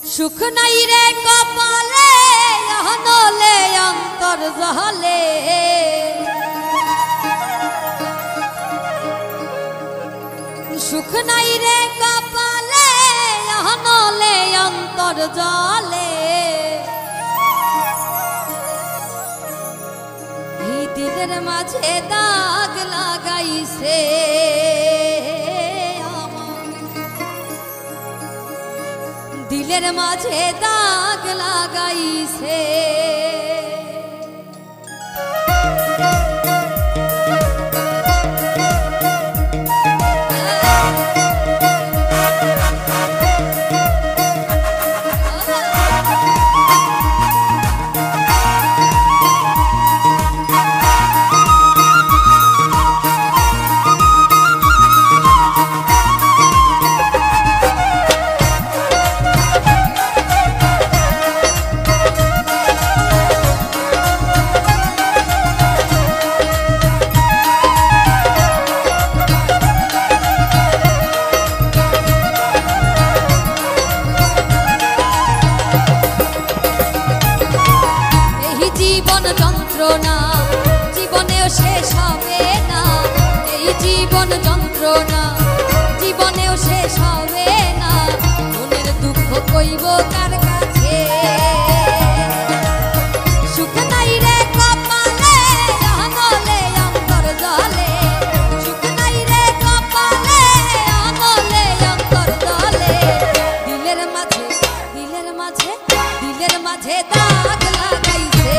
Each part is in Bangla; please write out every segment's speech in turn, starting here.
সুখ নাই রে কপালে হনলে অন্তর জহলে সুখ নাই রে কপালে হনলে অন্তর জলে এই দিলের মাঝে দাগ লাগাইছে দিলের মাঝে দাগ লাগাইছে জীবন যন্ত্রণা জীবনেও শেষ হবে না এই জীবন যন্ত্রণা জীবনেও শেষ হবে না মনের দুঃখ কইব কার কাছে সুখ নাই রে কপালে হনলে অন্তর জলে সুখ নাই রে কপালে হনলে অন্তর জলে দিলের মাঝে দিলের মাঝে দিলের মাঝে দাগ লাগাইছে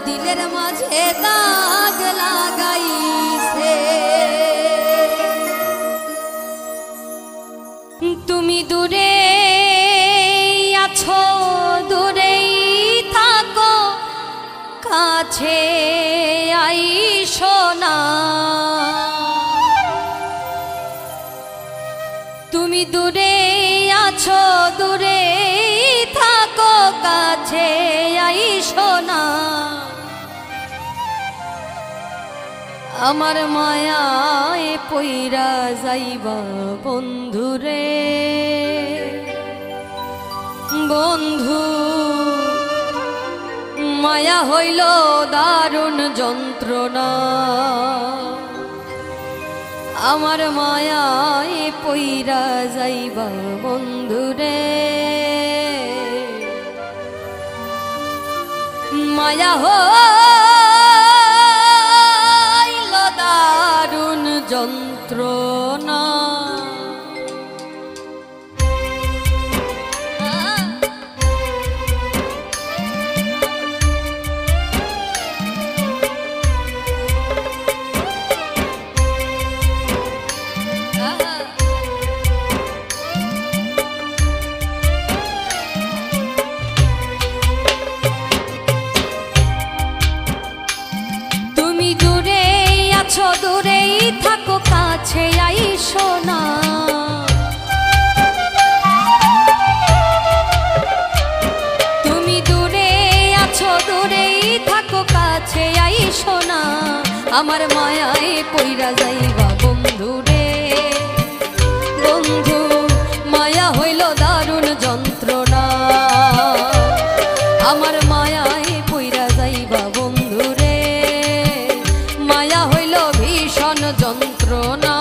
দিলের মাঝে দাগ লাগাইছে। তুমি দূরে আছো, দূরেই থাকো, কাছে আইসো না। তুমি দূরে আছো, দূরে থাকো, কাছে আইসো না। আমার মায়ায় পইরা যাইবা বন্ধুরে, বন্ধু মায়া হইল দারুণ যন্ত্রণা। আমার মায়ায় পইরা যাইবা বন্ধুরে, মায়া হইল দারুণ যন্ত্রণা। দূরেই থাকো, কাছে আইসো না। তুমি দূরে আছো, দূরেই থাকো, কাছে আইসো না। আমার মায়ায় পইরা যাইবা বন্ধুরে, বন্ধু মায়া হইল দারুণ যন্ত্রণা। আমার মায়ায় পইরা যাইবা বন্ধুরে, মায়া হইল ভীষণ যন্ত্রণা।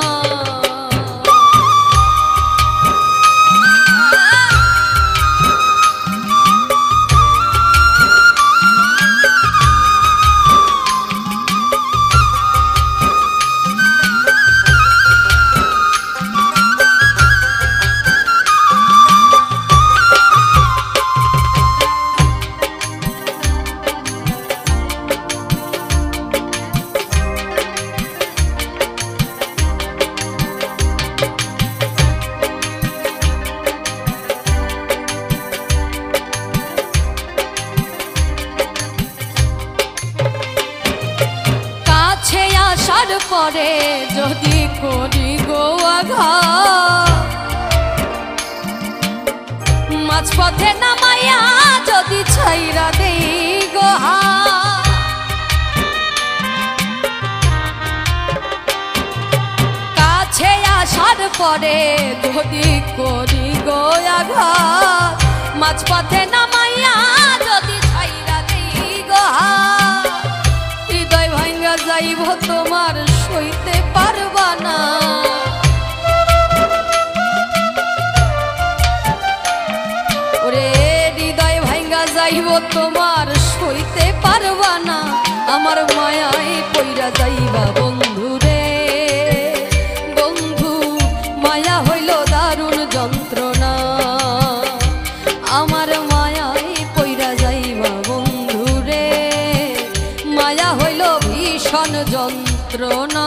আসার পরে যদি করি গো আঘাত, মাঝপথে নামাইয়া যদি ছাইরা দেই গো হাত। কাছে আসার পরে যদি করি গো আঘাত, মাঝপথে নামাইয়া যদি ছাইরা দেই গো হাত। হৃদয় ভাঙ্গা যাইব তোমার সইতে পারবা না। ওরে হৃদয় ভাঙ্গা যাইব তোমার সইতে পারবা না। আমার মায়ায় পইরা যাইবা বন্ধুরে, বন্ধু মায়া হইল দারুণ যন্ত্রণা। আমার মায়ায় পইরা যাইবা বন্ধুরে, মায়া হইল ভীষণ যন্ত্রণা।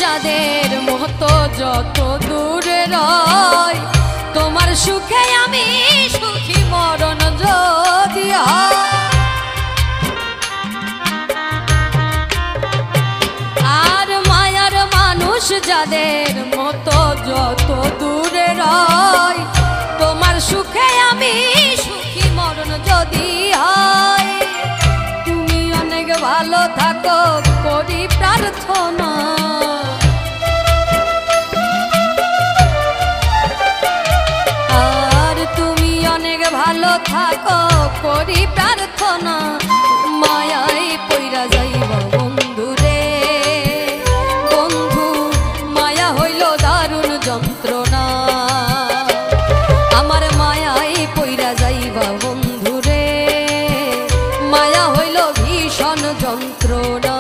যাদের মতো যত দূরে রয়, তোমার সুখে আমি সুখী মরণ যদি হয়। আর মায়ার মানুষ যাদের মতো যত দূরে রয়, তোমার সুখে আমি সুখী মরণ যদি হয়। তুমি অনেক ভালো থাকো করি প্রার্থনা। আর তুমি অনেক ভালো থাকো করি প্রার্থনা। মায়ায় পইরা যাইবা বন্ধু রে বন্ধু, মায়া হইল দারুণ যন্ত্রণা। আমার মায়ায় পইরা যাইবা বন্ধু রে, মায়া হইল ভীষণ যন্ত্রণা।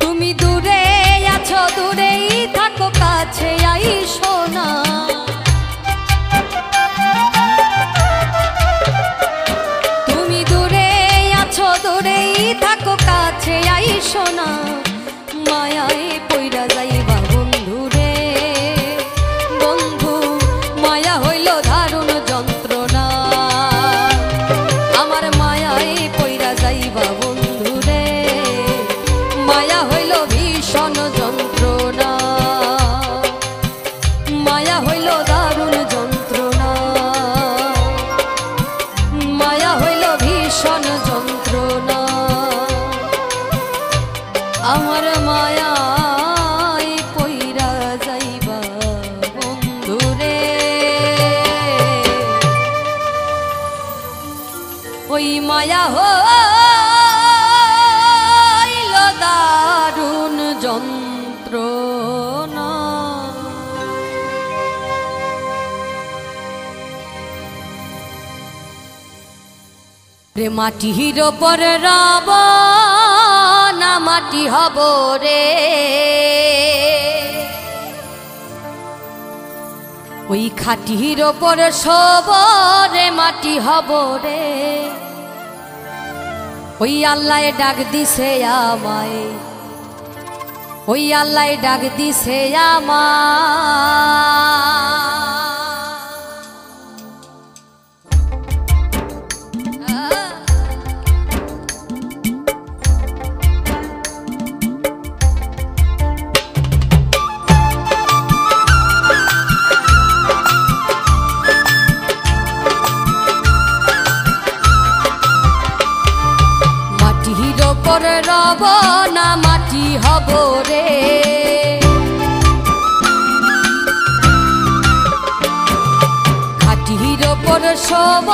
তুমি দূরে আছো দূরেই থাকো কাছে আইসো না। তুমি দূরে আছো দূরেই থাকো কাছে আইসো না। মায়ায় পইরা যাইবা বন্ধু রে বন্ধু, মায়া হইল দারুণ যন্ত্রণা। আমার মায়ায় পইরা যাইবা বন্ধু রে, মায়া হইল ভীষণ যন্ত্রণা। মায়া হইল দারুণ যন্ত্রণা, মায়া হইল ভীষণ যন্ত্রণা। আমার মায়ায় পইরা যাইবা বন্ধু রে, ওই মায়া হইল দারুণ যন্ত্রণা। রে মাটির ওপর রব না মাটি হব রে, ওই খাটির ওপর শোব রে মাটি হব রে। ওই আল্লাহ ডাক দিছে আমায়, ওই আল্লাহ ডাক দিছে আমায়। মাটির ওপর রব না মাটি হব রে, খাটির ওপর শোব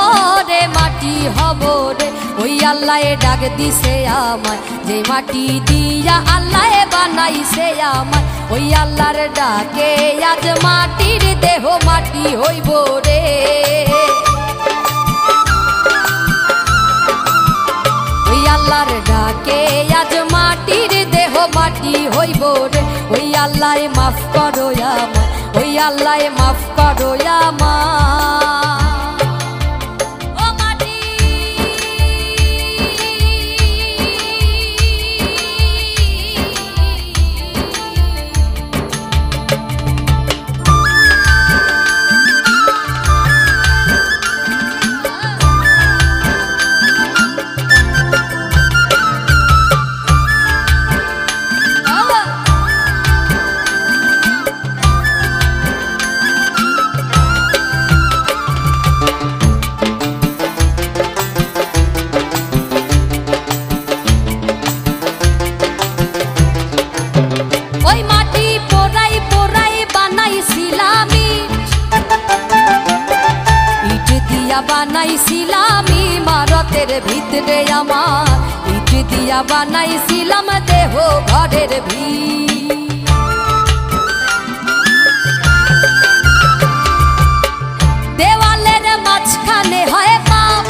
রে মাটি হব রে। ওই আল্লাহ ডাক দিছে আমায়, যে মাটি দিয়া আল্লাহ বানাইছে আমায়। ওই আল্লাহর ডাকে আজ মাটির দেহ মাটি হইব রে। ওই আল্লাহর ডাকে আজ মাটির দেহ মাটি হইব রে। ওই আল্লাহ মাফ করো আমায়, ওই আল্লাহ মাফ করো আমায়। ওই মাটি পোড়াই পোড়াই বানাইছিলাম ইট দিয়া বানাইছিলাম ইমারতের ভিতরে আমার, ইট দিয়া বানাইছিলাম দেহ ঘরের ভিত। দেওয়ালের মাঝখানে হয় পাপ,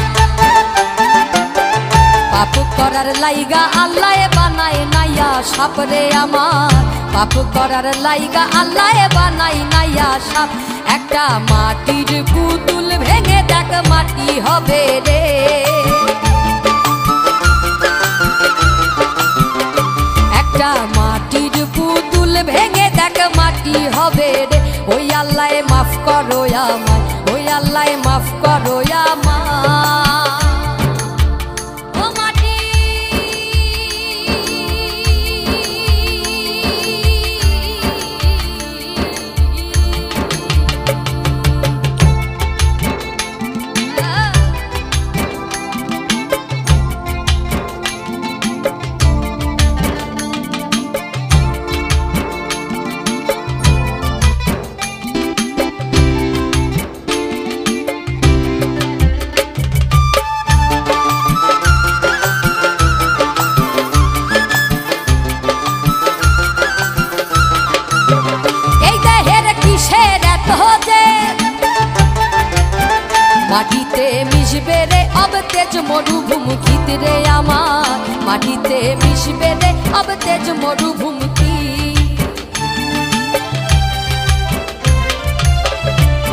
পাপ করার লাইগা আল্লাহ বানায় নাইয়া সাপ রে আমার। পাপ করার লাইগা আল্লাহ বানাই নাইয়া সাপ। একটা মাটির পুতুল ভেঙে দেখ মাটি হবে রে। একটা মাটির পুতুল ভেঙে দেখ মাটি হবে রে। ওই আল্লাহ মাফ করো আমায়, ওই আল্লাহ মাফ করো আমায়। মিশবে রে অব তেজ মরুভূমিতে রে আমার, মাটিতে মিশবে রে অব তেজ মরুভূমিতে।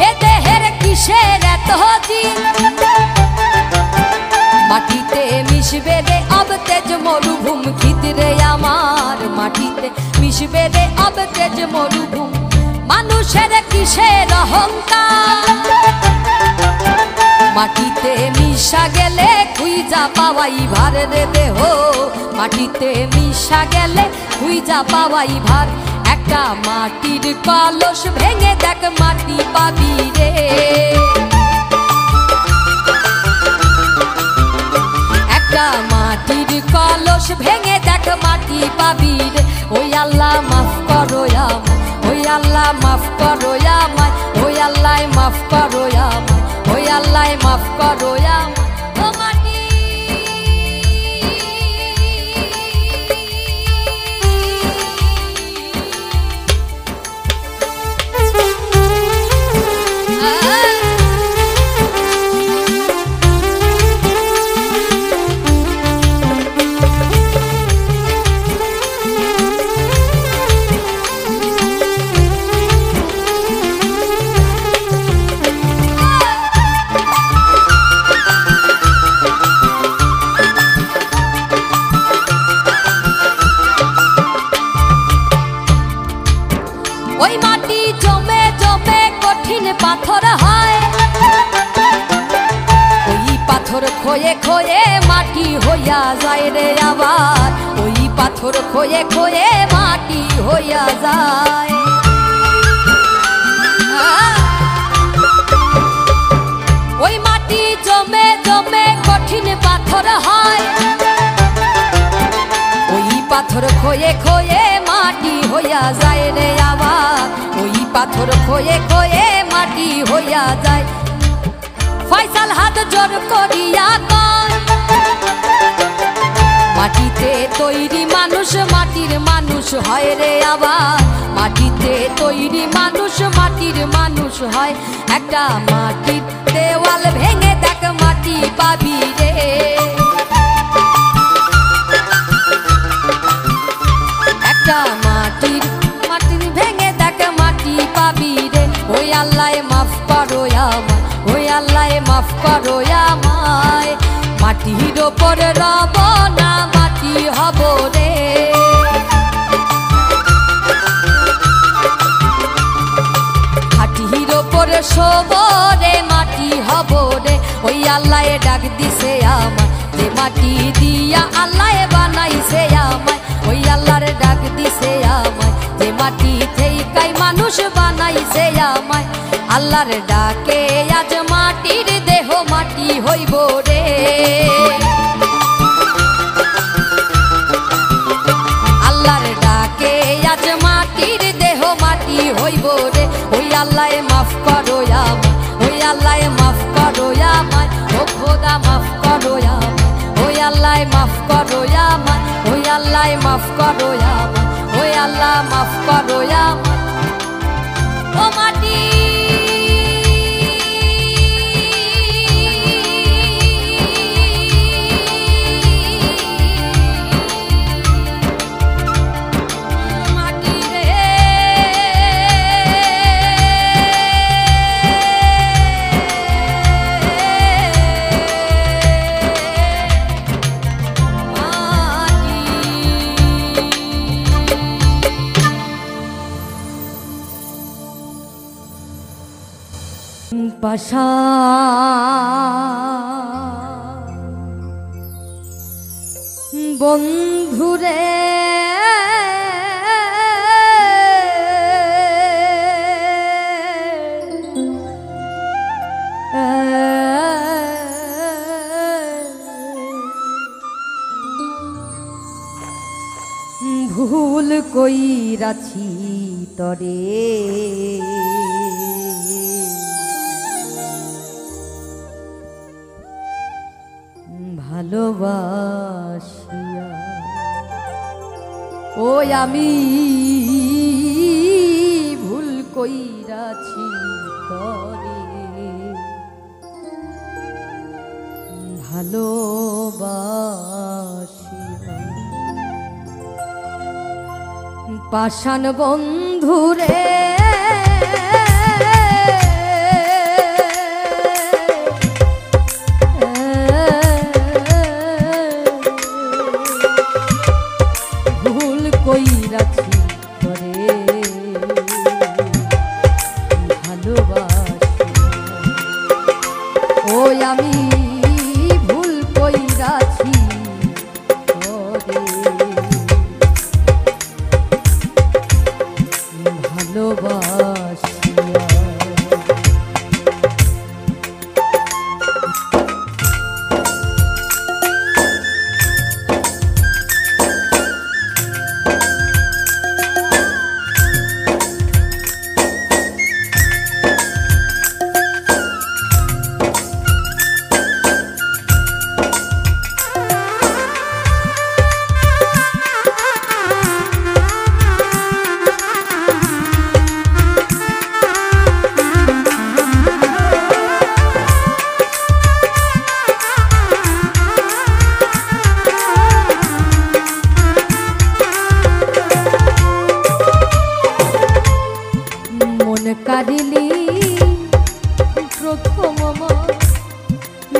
এ দেহের কিসের এত জিদ, মাটিতে মিশবে রে অব তেজ মরুভূমিতে রে আমার, মাটিতে মিশবে রে অব তেজ মরুভূমি। মানুষের কিসের অহংকার, মাটিতে মিশা গেলে খুঁজা পাওয়াই ভার রে দেহ, মাটিতে মিশা গেলে খুঁজা পাওয়াই ভার। একটা মাটির কলস ভেঙে দেখ মাটি পাবি রে, একটা মাটির কলস ভেঙে দেখ মাটি পাবি রে। ওই আল্লাহ মাফ করো আমায়, ওই আল্লাহ মাফ করো আমায়, ওই আল্লাহ মাফ করো আমায়, ওই আল্লাহ মাফ করো আমায়। ও মাটি ওই মাটি জমে জমে কঠিন পাথর হয়, ওই পাথর খয়ে খয়ে মাটি হইয়া যায় রে আবার, ওই পাথর খয়ে খয়ে মাটি হইয়া যায়। ওই মাটি জমে জমে কঠিন পাথর হয়, ওই পাথর খয়ে খয়ে মাটি হইয়া যায় রে আবার, ওই পাথর খয়ে খয়ে মাটি হইয়া যায়। ফয়সাল হাত জোর করিয়া কয়, মাটিতে তৈরি মানুষ মাটির মানুষ হয় রে আবার, মাটিতে তৈরি মানুষ মাটির মানুষ হয়। একটা মাটির দেওয়াল ভেঙে দেখ মাটি পাবি রে, একটা মাটির মাটির ভেঙে দেখ মাটি পাবি রে। ওই আল্লাহ মাফ করো আমায়, ওই আল্লাহ মাফ করো আমায়। মাটির ওপর রব না মাটি হব রে, মাটির ওপর শোব রে মাটি হব রে। ওই আল্লাহ ডাক দিছে আমায়, যে মাটি দিয়া আল্লাহ বানাইছে আমায়, ওই আল্লাহর ডাক দিছে আমায়, যে মাটি থেইকাই মানুষ বানাইছে আমায়। আল্লাহর ডাকে আজ মাটির দেহ মাটি হইব রে, আল্লাহর ডাকে আজ মাটির দেহ মাটি হইব রে। ওই আল্লাহ মাফ করো আমায়, ওই আল্লাহ মাফ করো আমায়, ও খোদা মাফ করো আমায়, ওই আল্লাহ মাফ করো আমায়, ওই আল্লাহ মাফ করো আমায়, ওই আল্লাহ মাফ করো আমায়। ও মাটি পাশা বন্ধুরে ভুল কইরাছি তরে ভালোবাসিয়া, ওই আমি ভুল কইরাছি তরে ভালোবাসিয়া পাষাণ বন্ধুরে ভুল কইরাছি তোরে ভালোবাসি ওই আমি ভুল কইরাছি তোরে ভালোবাসিয়া কাঁদিলি প্রথম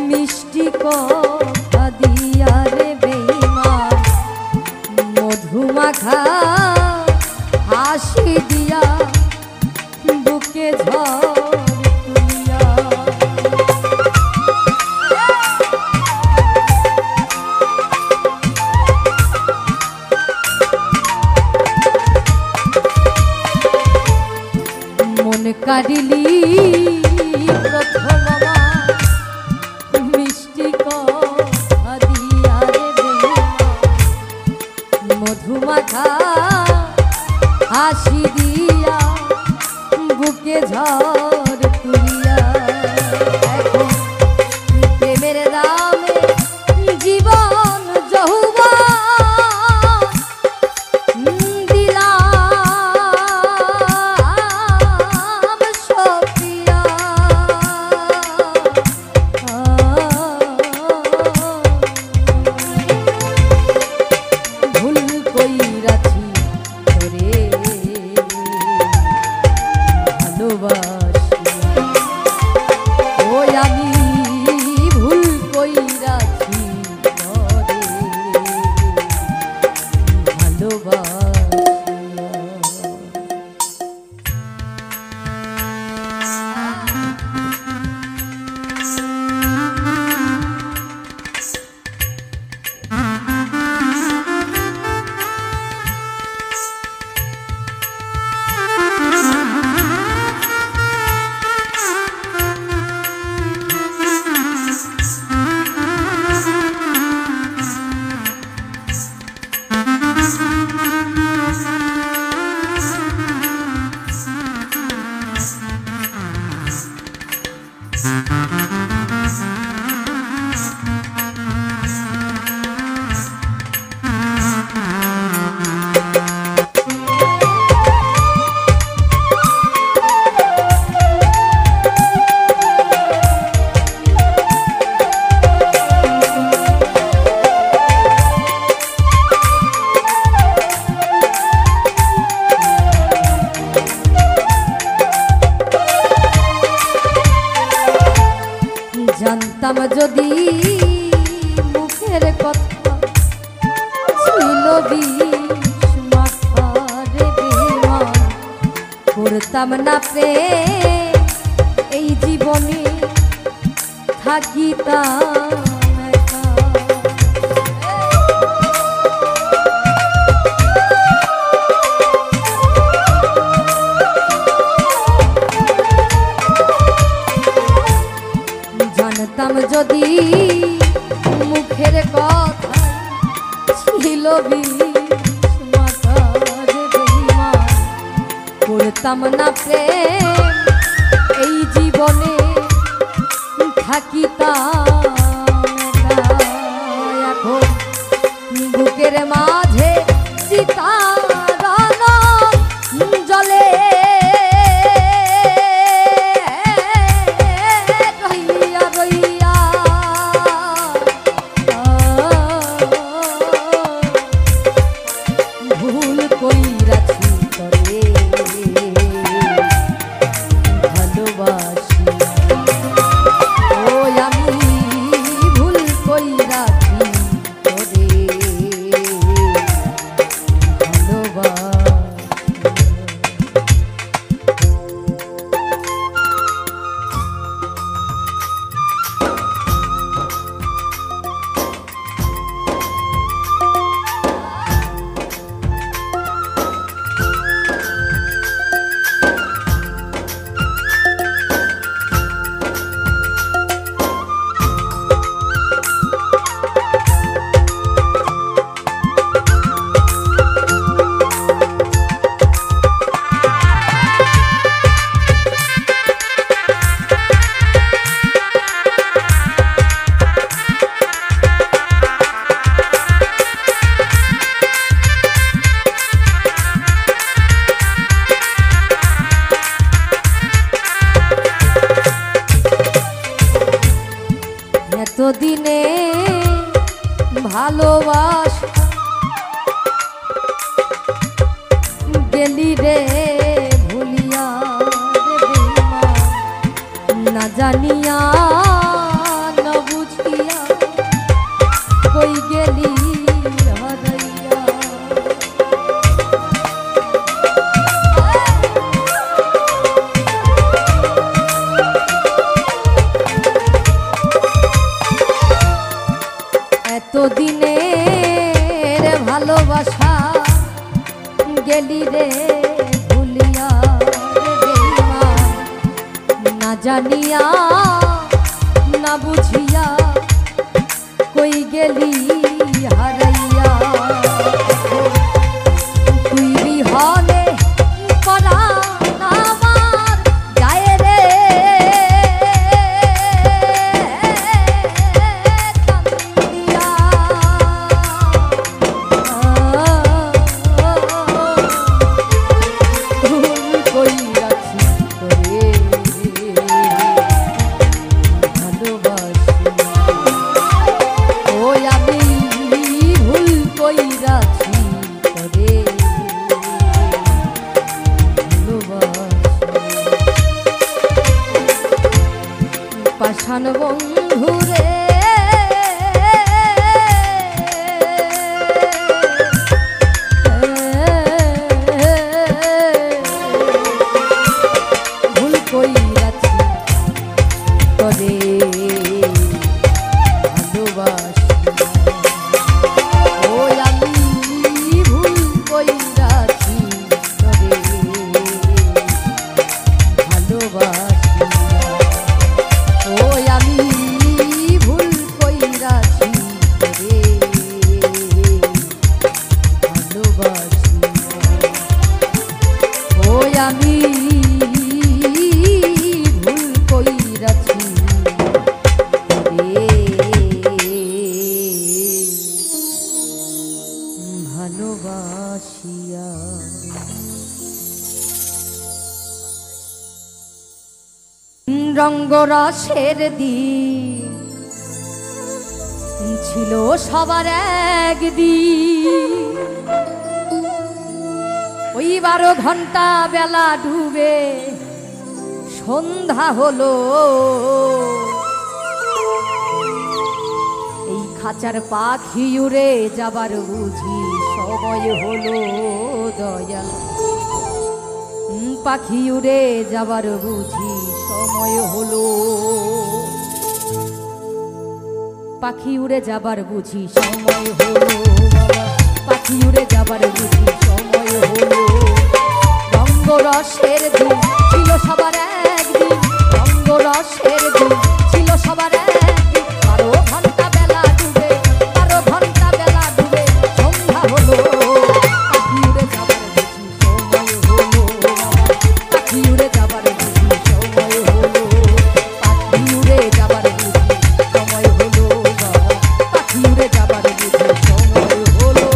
মিষ্টি কথা দিয়া রে বেঈমান মধুমাখা হাসি দিয়া বুকে ঝড় তুলিয়া কাঁদিলি প্রথম মিষ্টি কথা দিয়া রে বেঈমান মধুমাখা হাসি দিয়া বুকে ঝড় তুলিয়া এখন প্রেমের দামে জীবন যৌবন জানতাম যদি মুখের কথা ছিল বিষ মাখা রে বেঈমান করতাম না প্রেম এই জীবনে থাকিতাম একা জানতাম যদি মুখের কথা ছিল বিষ মাখা রে বেঈমান করতাম না প্রেম এই জীবনে থাকিতাম এখন বুকের মাঝে চিতা জলে রইয়া রইয়া ভালোবাস গেলি রে ভুলিয়া রে বেঈমান না জানিয়া না বুঝিয়া কই গেলি হারাইয়া এতদিনের ভালোবাসা গেলি রে ভুলিয়া রে বেঈমান না জানিয়া না বুঝিয়া কই গেলি হারাইয়া তুই বিহনে পরাণ আমার যায় রে কান্দিয়া কই রাখি তোরে পাষাণ বন্ধুরে ভুল কইরাছি তোরে ভালোবাসি ও আমি ভুল কইরাছি তোরে ভালোবাসি ওই আমি ভুল কইরাছি রে ভালোবাসি ওই আমি ভুল কইরাছি রে ভালোবাসিয়া রঙ্গরসের দিন ছিল সবার একদিন ওই 12 ঘন্টা বেলা ডুবে সন্ধ্যা হলো এই খাঁচার পাখি উড়ে যাবার বুঝি সময় হলো দয়াল পাখি উড়ে যাবার বুঝি সময় হলো পাখি উড়ে যাবার বুঝি সময় হলো পাখি উড়ে যাবার বুঝি সময় হলো রঙ্গরসের দিন ছিল সবার একদিন রঙ্গরসের দিন ছিল সবার একদিন 12 ঘন্টা বেলা ডুবে 12 ঘন্টা বেলা ডুবে সন্ধ্যা হলো পাখি উড়ে যাবার বুঝি সময় হলো পাখি উড়ে যাবার বুঝি সময় হলো পাখি উড়ে যাবার বুঝি সময় হলো পাখি উড়ে যাবার বুঝি সময় হলো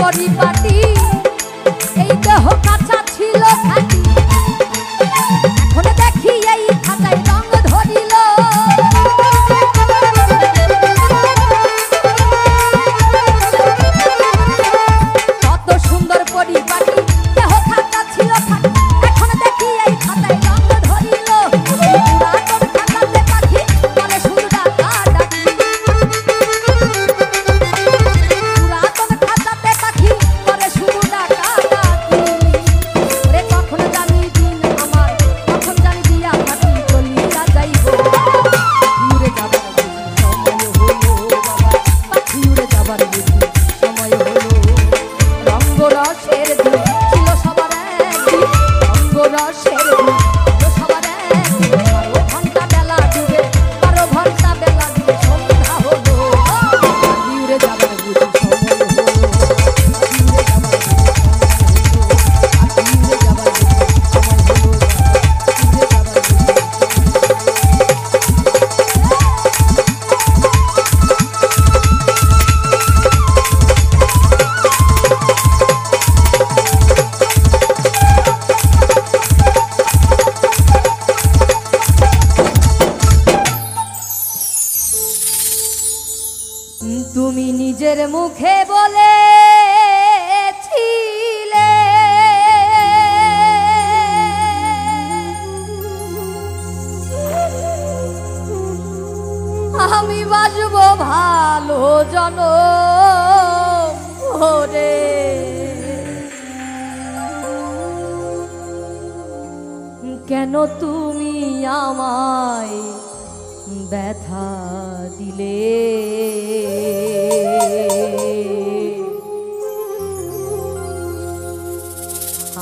পরিপাটি এই দেহ কাঁচা ছিল খাঁটি এখন দেখি এই খাঁচায় রং ধরিল কত সুন্দর পরিপাটি দেহ কাঁচা ছিল খাঁটি এখন দেখি এই খাঁচায় রং ধরিল পুরাতন খাঁচাতে পাখি বলে শুধু ডাকা ডাকি পুরাতন খাঁচাতে পাখি বলে শুধু ডাকা ডাকি ওরে কখন জানি দিন আমার কখন জানি দিয়া পাখি চলিয়া যাইব উড়ে যাবার সময় হলো বাবা পাখি উড়ে যাবার সময় হলো রঙ্গরসের দিন ছিল সবার একদিন রঙ্গরসের দিন ছিল সবার একদিন 12 ঘন্টা বেলা ডুবে 12 ঘন্টা বেলা ডুবে সন্ধ্যা হলো পাখি উড়ে যাবার সময় হলো পাখি উড়ে যাবার পাখি উড়ে যাবার সময় হলো উড়ে যাবার তুমি নিজের মুখে বলেছিলে আমি বাজবো ভালো জনম ভরে কেন তুমি আমায় ব্যথা দিলে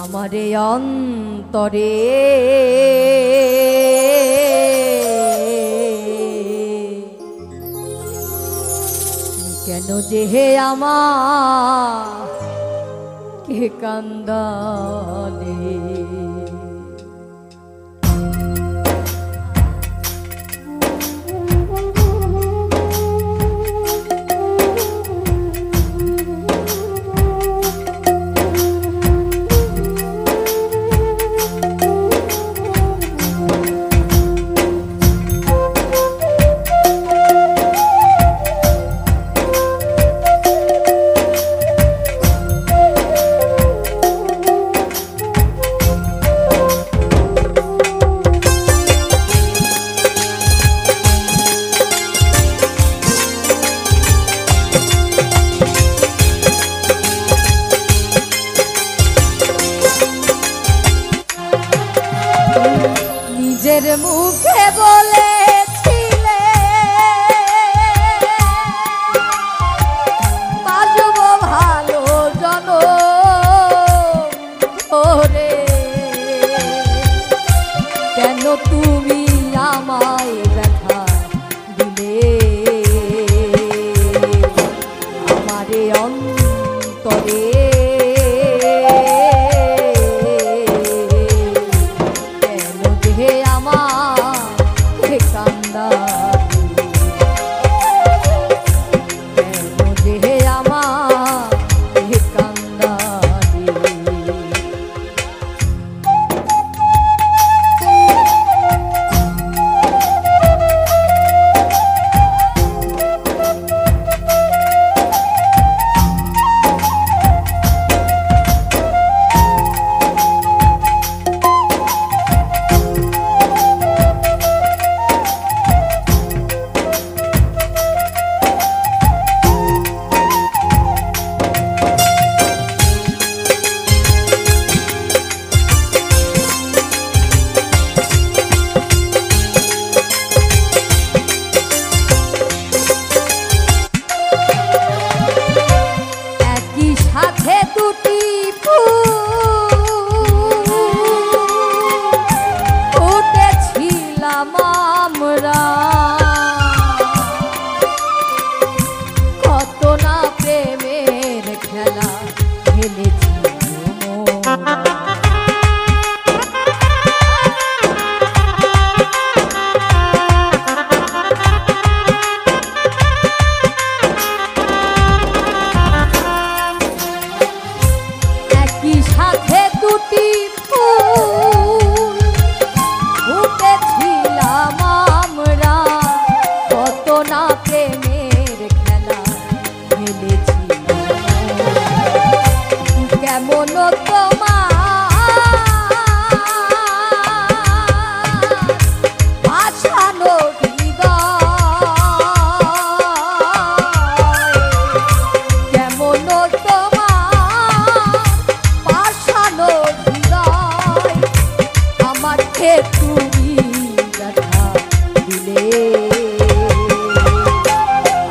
আমারে অন্তরে কেন যে হে আমাকে কান্দালে নিজের মুখে বলেছিলে বাজবো ভালো জনম ওরে কেন তুমি আমায় ব্যথা দিলে আমারে অন্তরে কেমন তোমার ভাসানো হৃদয়, কেমন তোমার ভাসানো হৃদয়, আমাকে তুমি ব্যথা দিলে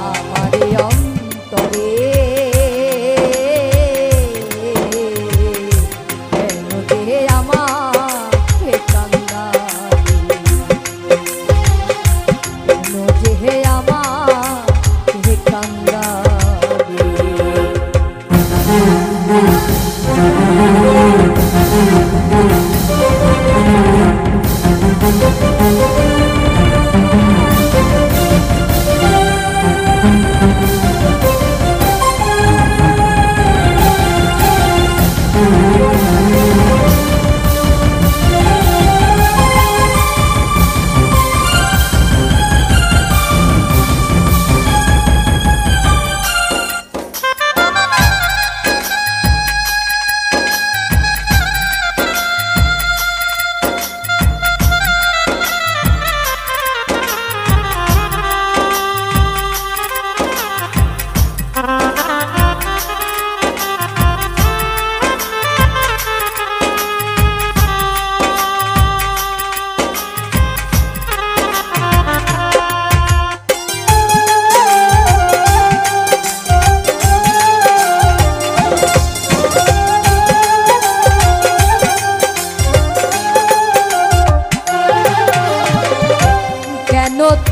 আমারে অন্তরে।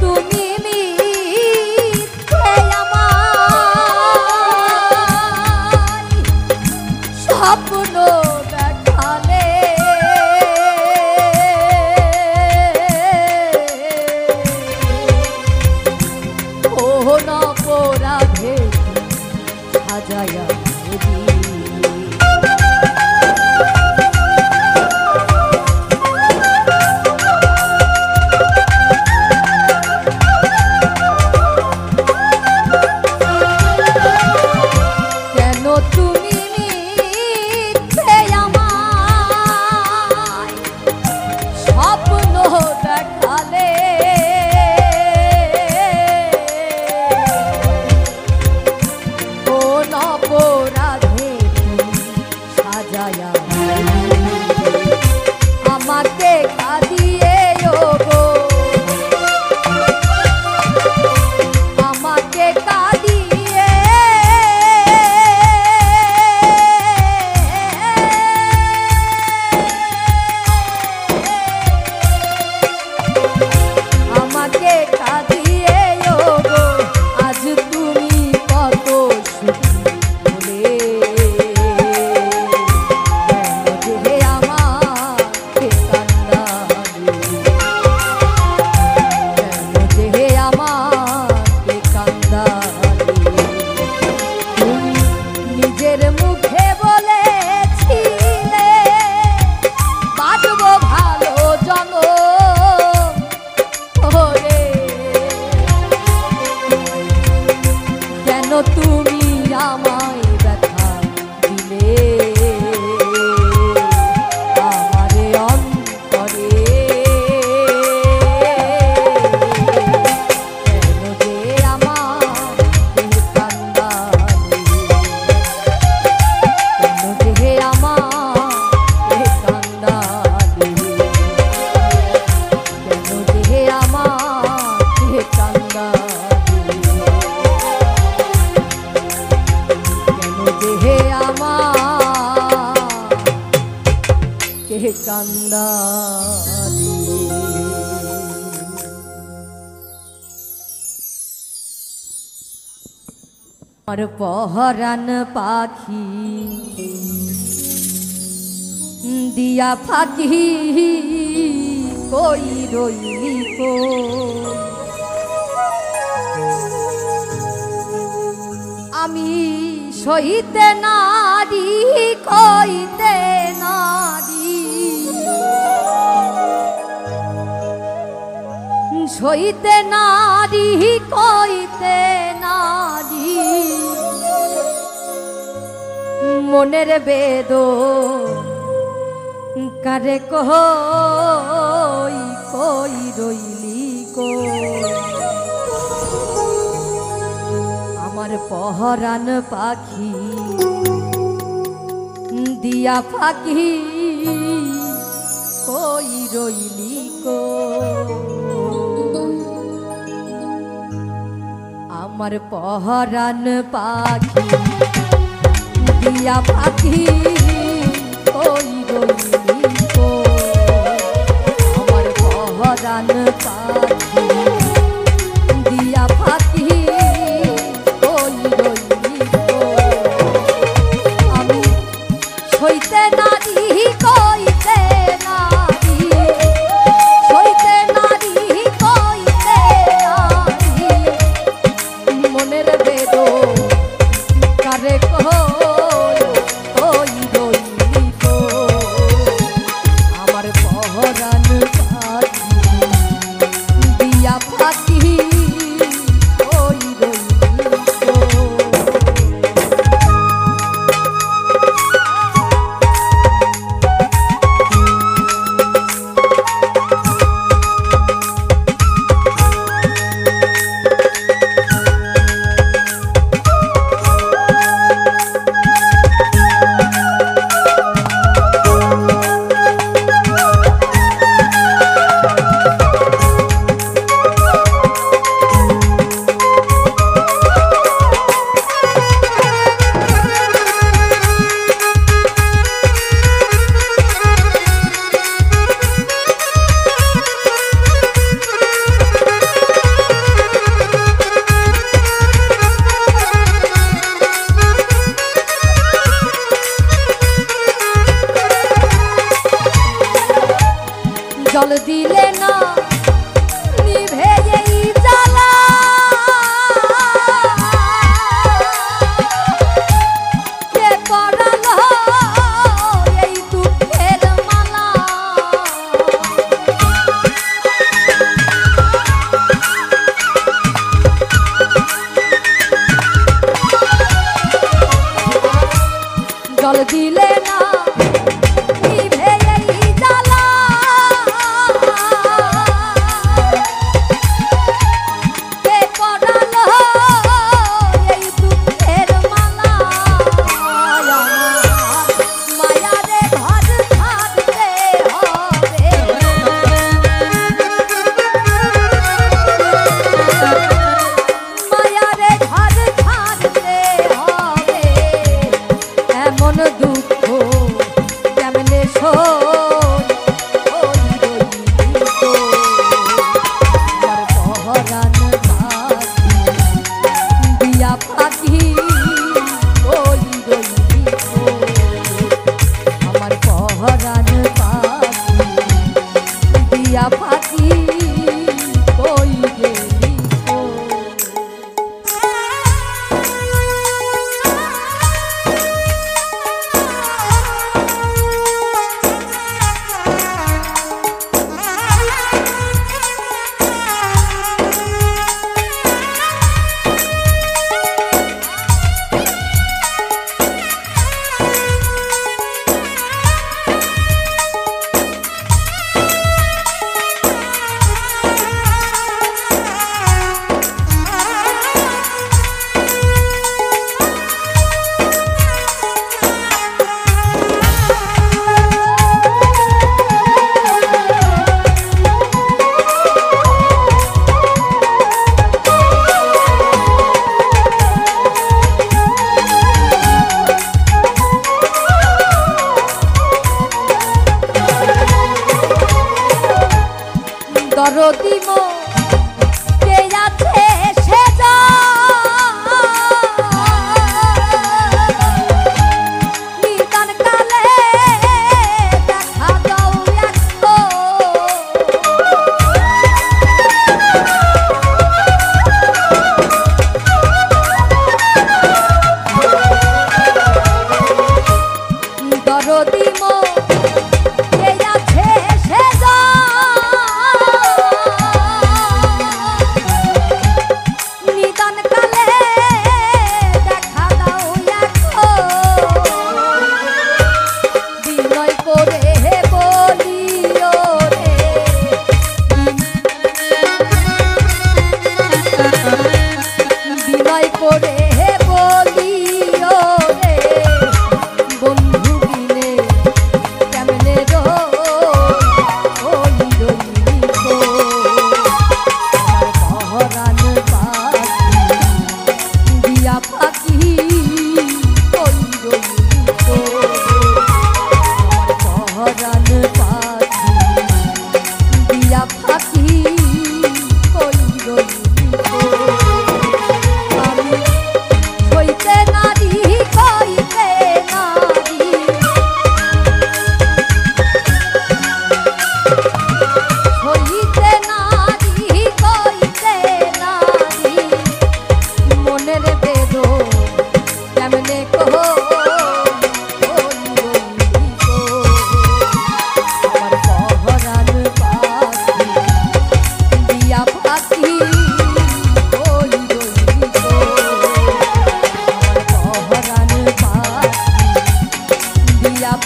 তুমি মিথ্যে আমায় স্বপ্ন দেখালে, কোন অপরাধে সাজায়া আমাকে কাঁদিয়ে গো, আমাকে কাঁদিয়ে আমাকে কাঁদিয়ে গো, আজ তুমি কত সুখী বলে। নিজের মুখে বলেছিলে বাঁচবো ভালো জনম ওরে, কেন তুমি আমায় ব্যথা দিলে আমারে অন্তরে। আর পহরান পাখি দিয়া ফাঁকি কই রইলি কই, আমি সইতে নারী কইতে নারী, সইতে নারী কইতে নারী, মনের বেদন কারে কই কই রইলি কই আমার পহরান পাখি দিয়া ফাঁকি কই রইলি কই আমার পহরান পাখি দিয়া পাখি কই রইলি কই আমার পহরান পাখি দিয়া পাখি কই রইলি কই আমি সইতে নারী কইতে নারী সইতে নারী কইতে নারী মনের বেদন কারে কই কই রইলি কই আমার পহরান পাখি দিয়া পাখি কই রইলি কই জল দিলে না নিভে এই জ্বালা কে পড়ালো এই দুঃখের মালা জল দিলে না নিভে এই জ্বালা দুঃখ কেমনে শোন ওই রইলি আমার পহরান পাখি দিয়া পাখি ওই রইলি আমার পহরান পাখি দিয়া পাখি ওই গেলি দরদি মো কে আছে সে নিদান কালে দেখা দাও একটু দরদি মো কে আছে সে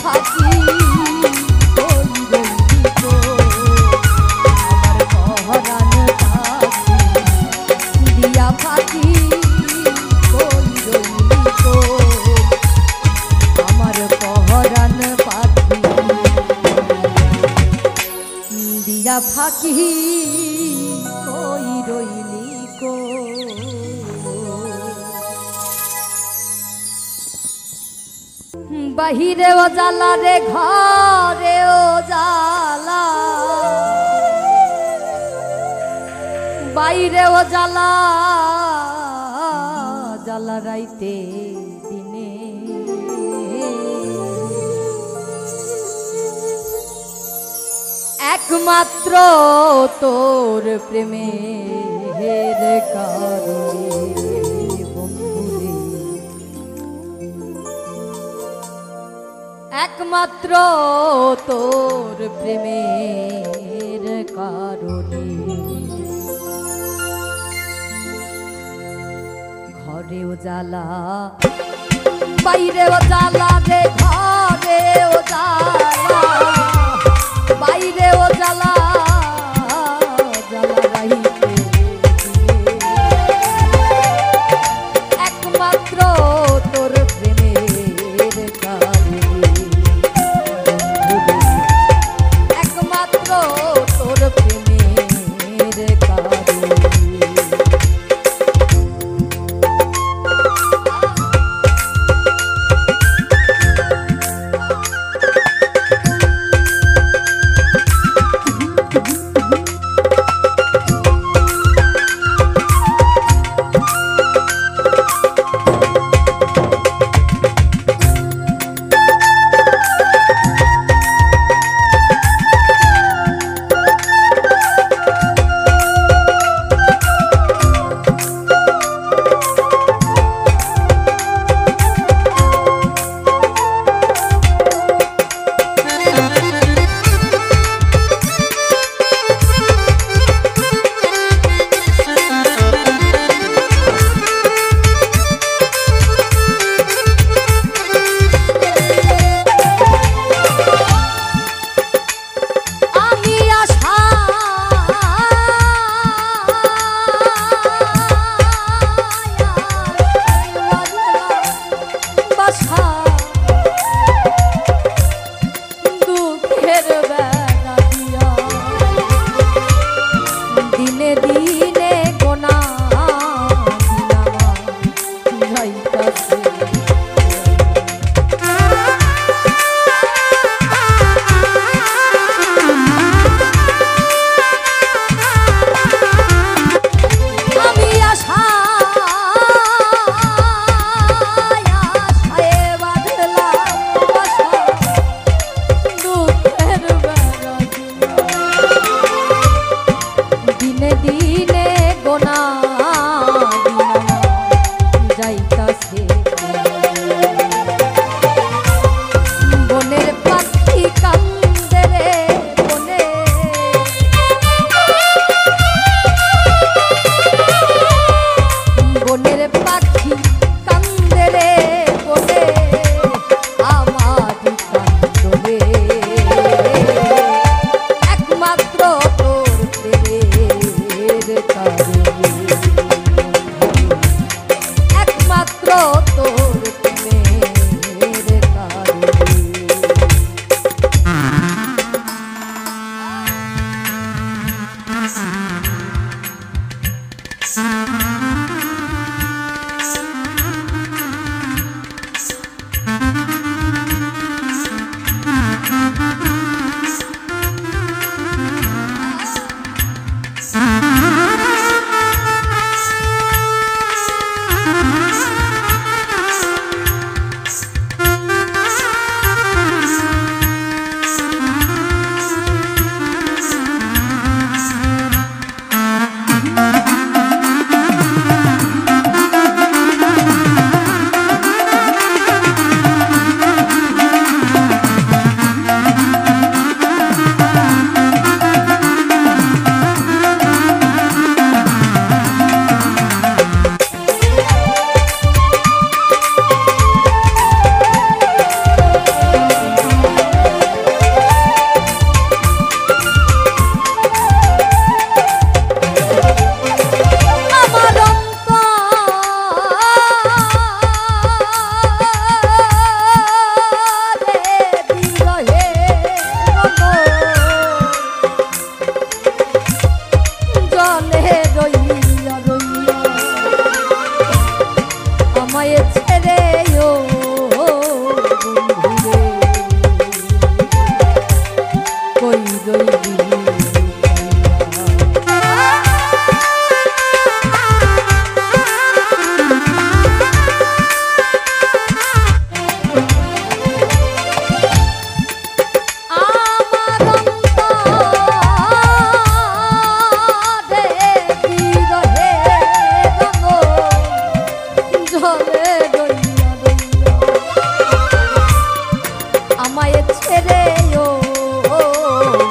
ফাঁকি কই রইলি গো আমার পহরান পাখি দিয়া ফাঁকি কই রইলি গো আমার পহরান পাখি দিয়া ফাঁকি কই রইলি গো। বাহিরেও জ্বালা রে ঘরেও জ্বালা বাইরেও জ্বালা জ্বালা রাইতে দিনে একমাত্র তোর প্রেমের কারণে বন্ধুরে একমাত্র তোর প্রেমের কারণে ঘরেও জ্বালা বাইরেও জ্বালা রে ঘরেও জ্বালা বাইরেও জ্বালা জ্বালা রাইতে একমাত্র তোর প্রেমের কারণে একমাত্র তোর প্রেমের কারণে আছে রে ও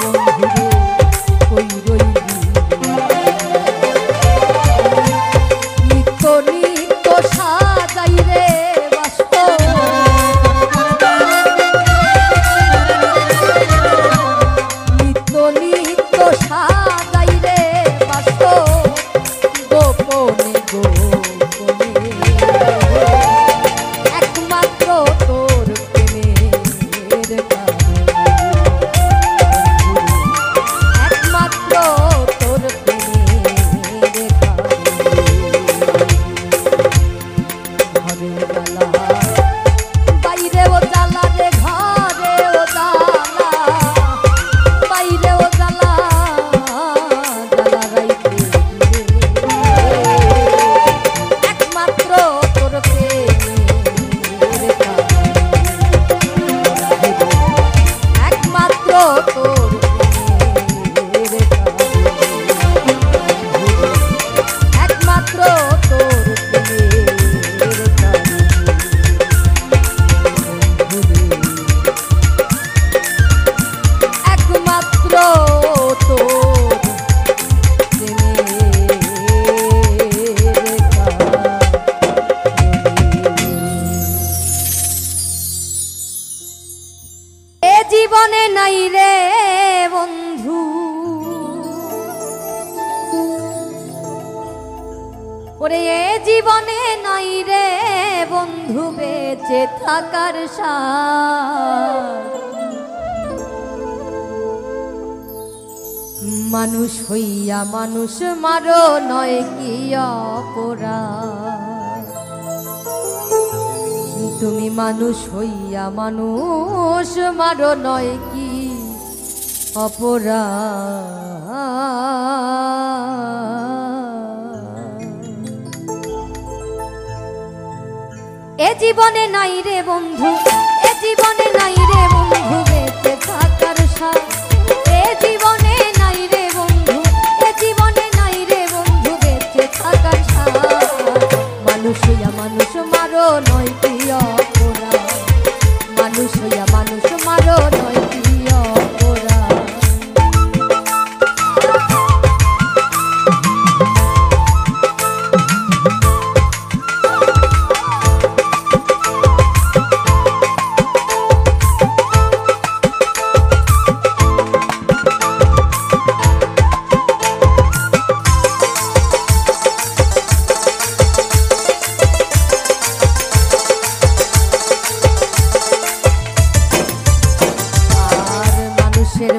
বন্ধু কই রইলি নিত্য নিত্য সাজাই রে বাস্ত নিত্য নিত্য সাজাই রে বাস্ত গোপনে গোপনে একমাত্র তোর প্রেমের কারণে একমাত্র তোর প্রেমের কারণে ঘরে জ্বালা বাইরেও জ্বালা রে ঘরেও জ্বালা বাইরেও জ্বালা জ্বালা রাইতে একমাত্র তোর প্রেমের কারণে একমাত্র তোর প্রেমের কারণে একমাত্র তোর প্রেমের কারণে একমাত্র তোর প্রেমের কারণে এ জীবনে নাই রে বন্ধু ওরে এ জীবনে নাই রে বন্ধু বেঁচে থাকার সাথ মানুষ হইয়া মানুষ মারো নয় কি অপরাধ তুমি মানুষ হইয়া মানুষ মারো নয় কি অপরাধ এ জীবনে নাই রে বন্ধু এ জীবনে নাই রে বন্ধু বেঁচে থাকার সাথ এ জীবনে নাই রে বন্ধু এ জীবনে নাই রে বন্ধু বেঁচে থাকার সাথ মানুষ হইয়া মানুষ মারো নয় কি অপরাধ মানুষ হইয়া মানুষ মারো নয় কি অপরাধ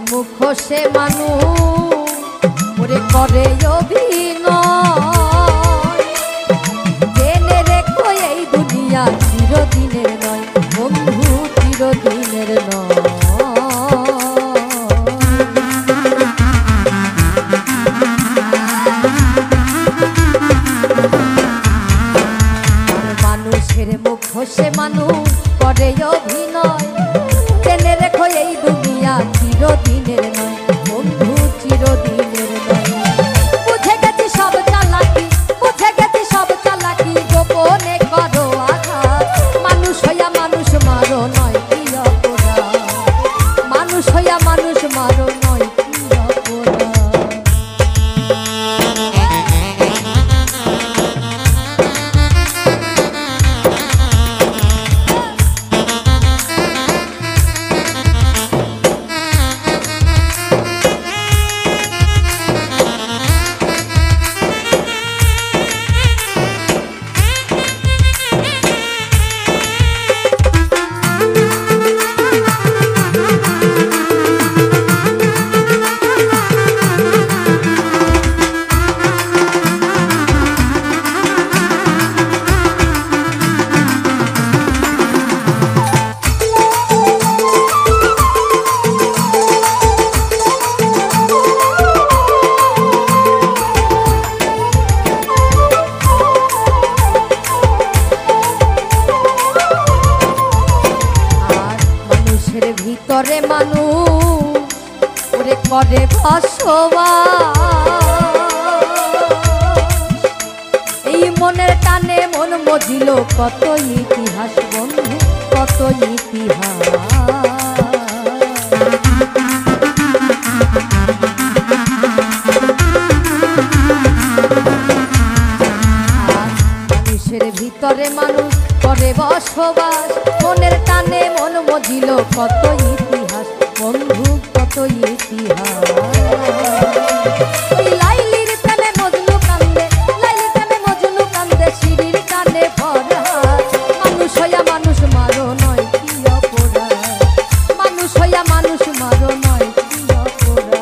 মুখ সে মানুষ ওরে করে অভিনয় জেনে রেখো এই দুনিয়া চিরদিনের নয় বন্ধু চিরদিনের নয় মানুষের মুখ সে মানুষ করে অভিনয় জেনে রেখো এই দুনিয়া চিরদিনের নয় বন্ধু চিরদিনের নয় বুঝে গেছি সব চালাকি বুঝে গেছি সব চালাকি গোপনে করো আঘাত মানুষ হইয়া মানুষ মারো নয় কি অপরাধ মানুষ হইয়া মানুষ মারো নয় কি অপরাধ ভিতরে মানুষ ওরে করে বসবাস এই মনের টানে মন মজিল কত ইতিহাস বন্ধু কত ইতিহাস ছিল কত ইতিহাস বন্ধু, কত ইতিহাস। ওই লাইলির প্রেমে মজনু কান্দে, লাইলির প্রেমে মজনু কান্দে, শিরির কানে ভরা। মানুষ হইয়া মানুষ মারো নয় কি অপরাধ, মানুষ হইয়া মানুষ মারো নয় কি অপরাধ।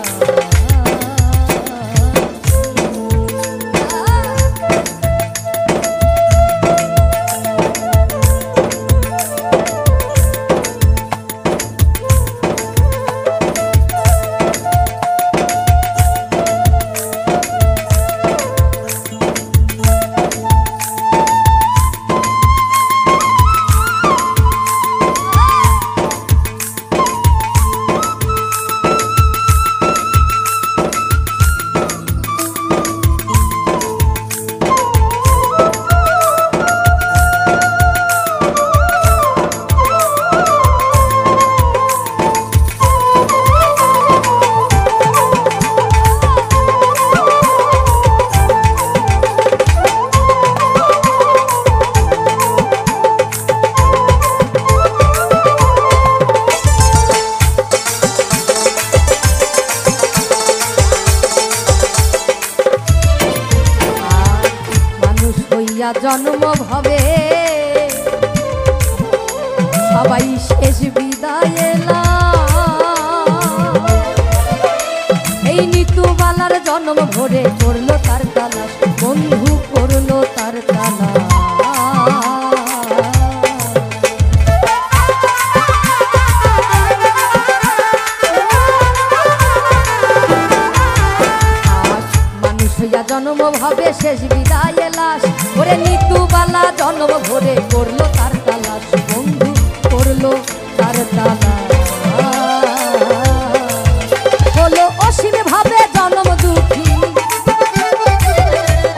জন্ম ভবে সবাই শেষ বিদায় এলা, এই নিতুবালার জন্ম ভরে করলো তার তালাশ বন্ধু, করলো তার তালাশ। জন্ম ভাবে শেষ বিদায় লাশ, ওরে নিতুবালা জন্ম ভরে করলো তার তালাশ বন্ধু, করলো তার তালাশ। হলো অসীম ভাবে জন্ম দুঃখী,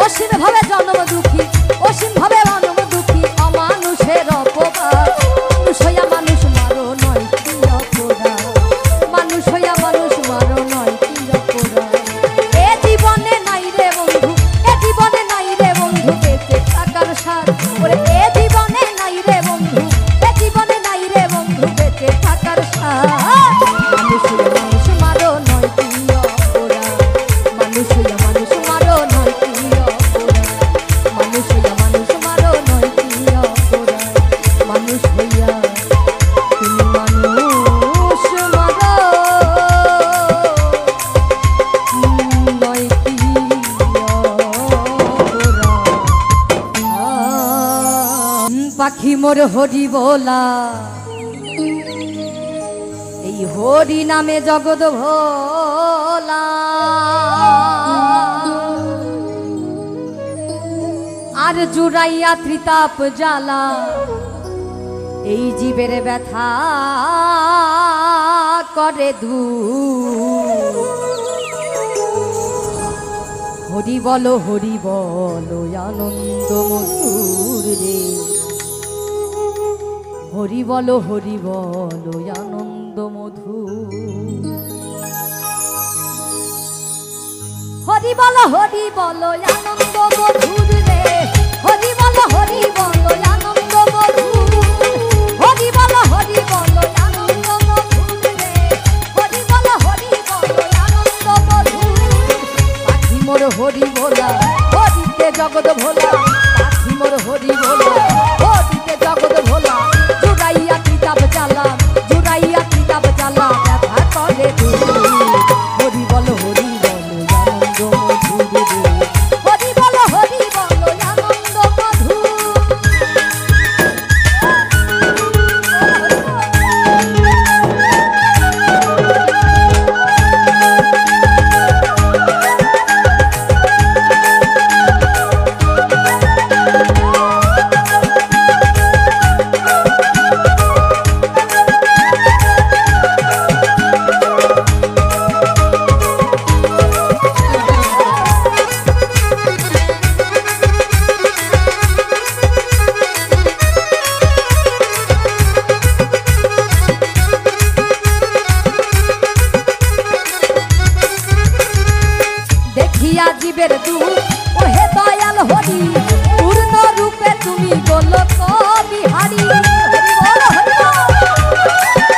অসীম ভাবে জন্ম দুঃখী, অসীম ভাবে জন্ম দুঃখী, অমানুষের অপবাদ। মানুষ হইয়া মানুষ মারো নয় কি অপরাধ, মানুষ হইয়া মানুষ মারো নয় কি অপরাধ। এ জীবনে নাই রে বন্ধু, এ জীবনে নাই রে বন্ধু বেঁচে থাকার সার, ওরে এ জীবনে নাই রে বন্ধু, এ জীবনে নাই রে বন্ধু বেঁচে থাকার সার। মানুষ হইয়া মানুষ মারো নয় কি অপরাধ, মানুষ হইয়া মানুষ মারো নয় কি অপরাধ, মানুষ হইয়া মানুষ মারো নয় কি অপরাধ, মানুষ হইয়া তুমি মানুষ মারো নয় কি অপরাধ। পাখি মোর হরি বলা, এই হরি নামে জগৎ ভোলা, আর জুড়াইয়া ত্রিতাপ জ্বালা, এই জীবের ব্যথা করে দূর। হরি বলো আনন্দ মধুর রে, হরি বলো আনন্দ মধুর। হরি বলো আনন্দ মধুর রে, হরি বলো আনন্দ মধুর, হরি বলো আনন্দ মধুর রে, হরি বলো আনন্দ মধুর। পাখি মোর হরি বলা, হরিতে জগৎ ভোলা, পাখি মোর হরি বলা, হরিতে জগৎ ভোলা, জুড়াইয়া ত্রিতাপ জ্বালা, জুড়াইয়া ত্রিতাপ জ্বালা ব্যথা করে দূর। হরি বলো আনন্দ মধুর রে, হরি বলো আনন্দ মধুর। জীবের দুঃখ ওহে দয়াল হরি, পূর্ণ রূপে তুমি গোলক বিহারী। হরি বল, হরি বল।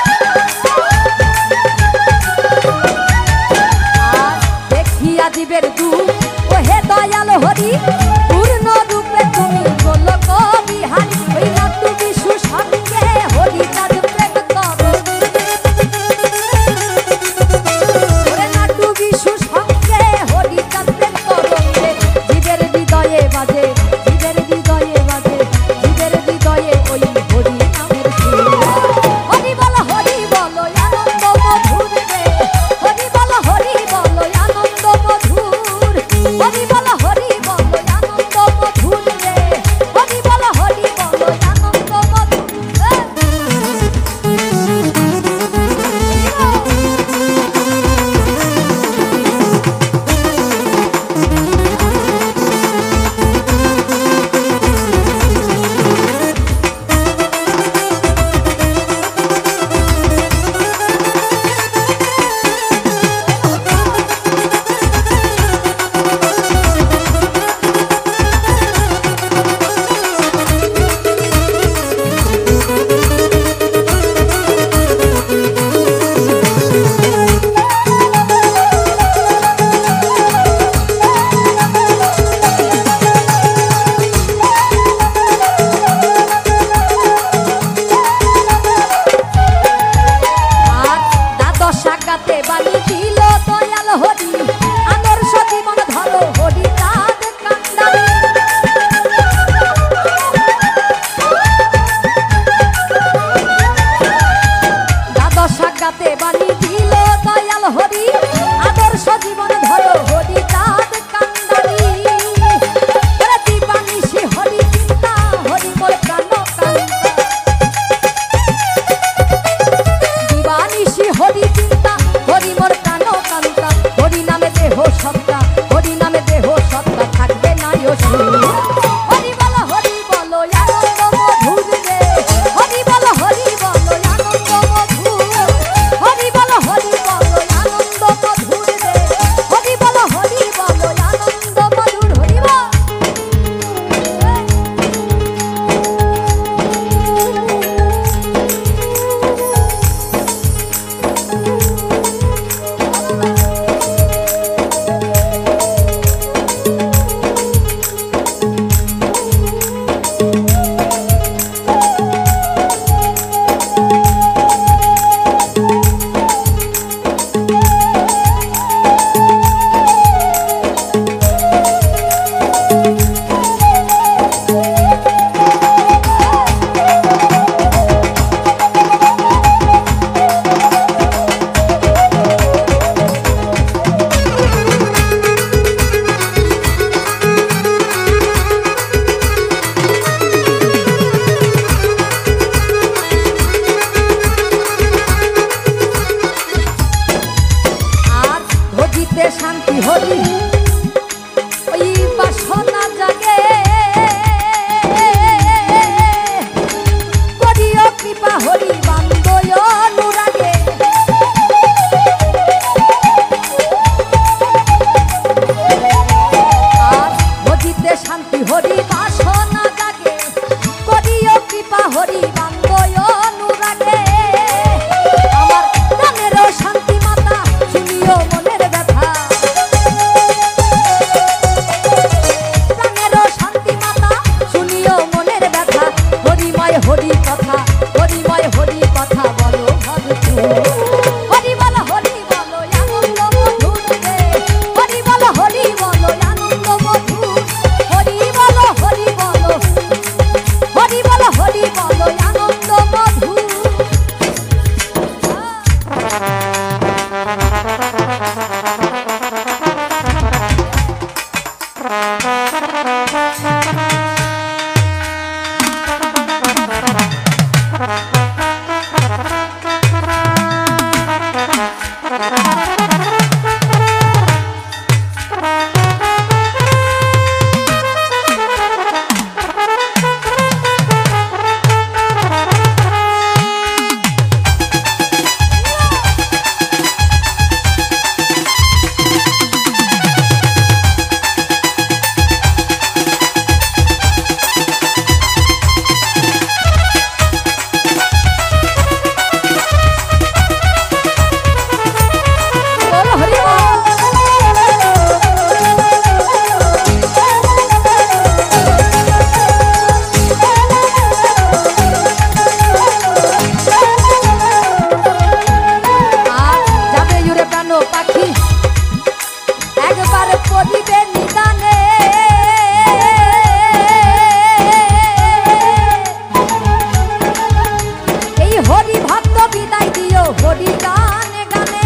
ভক্ত বিদায় দিও হরি গানে গানে।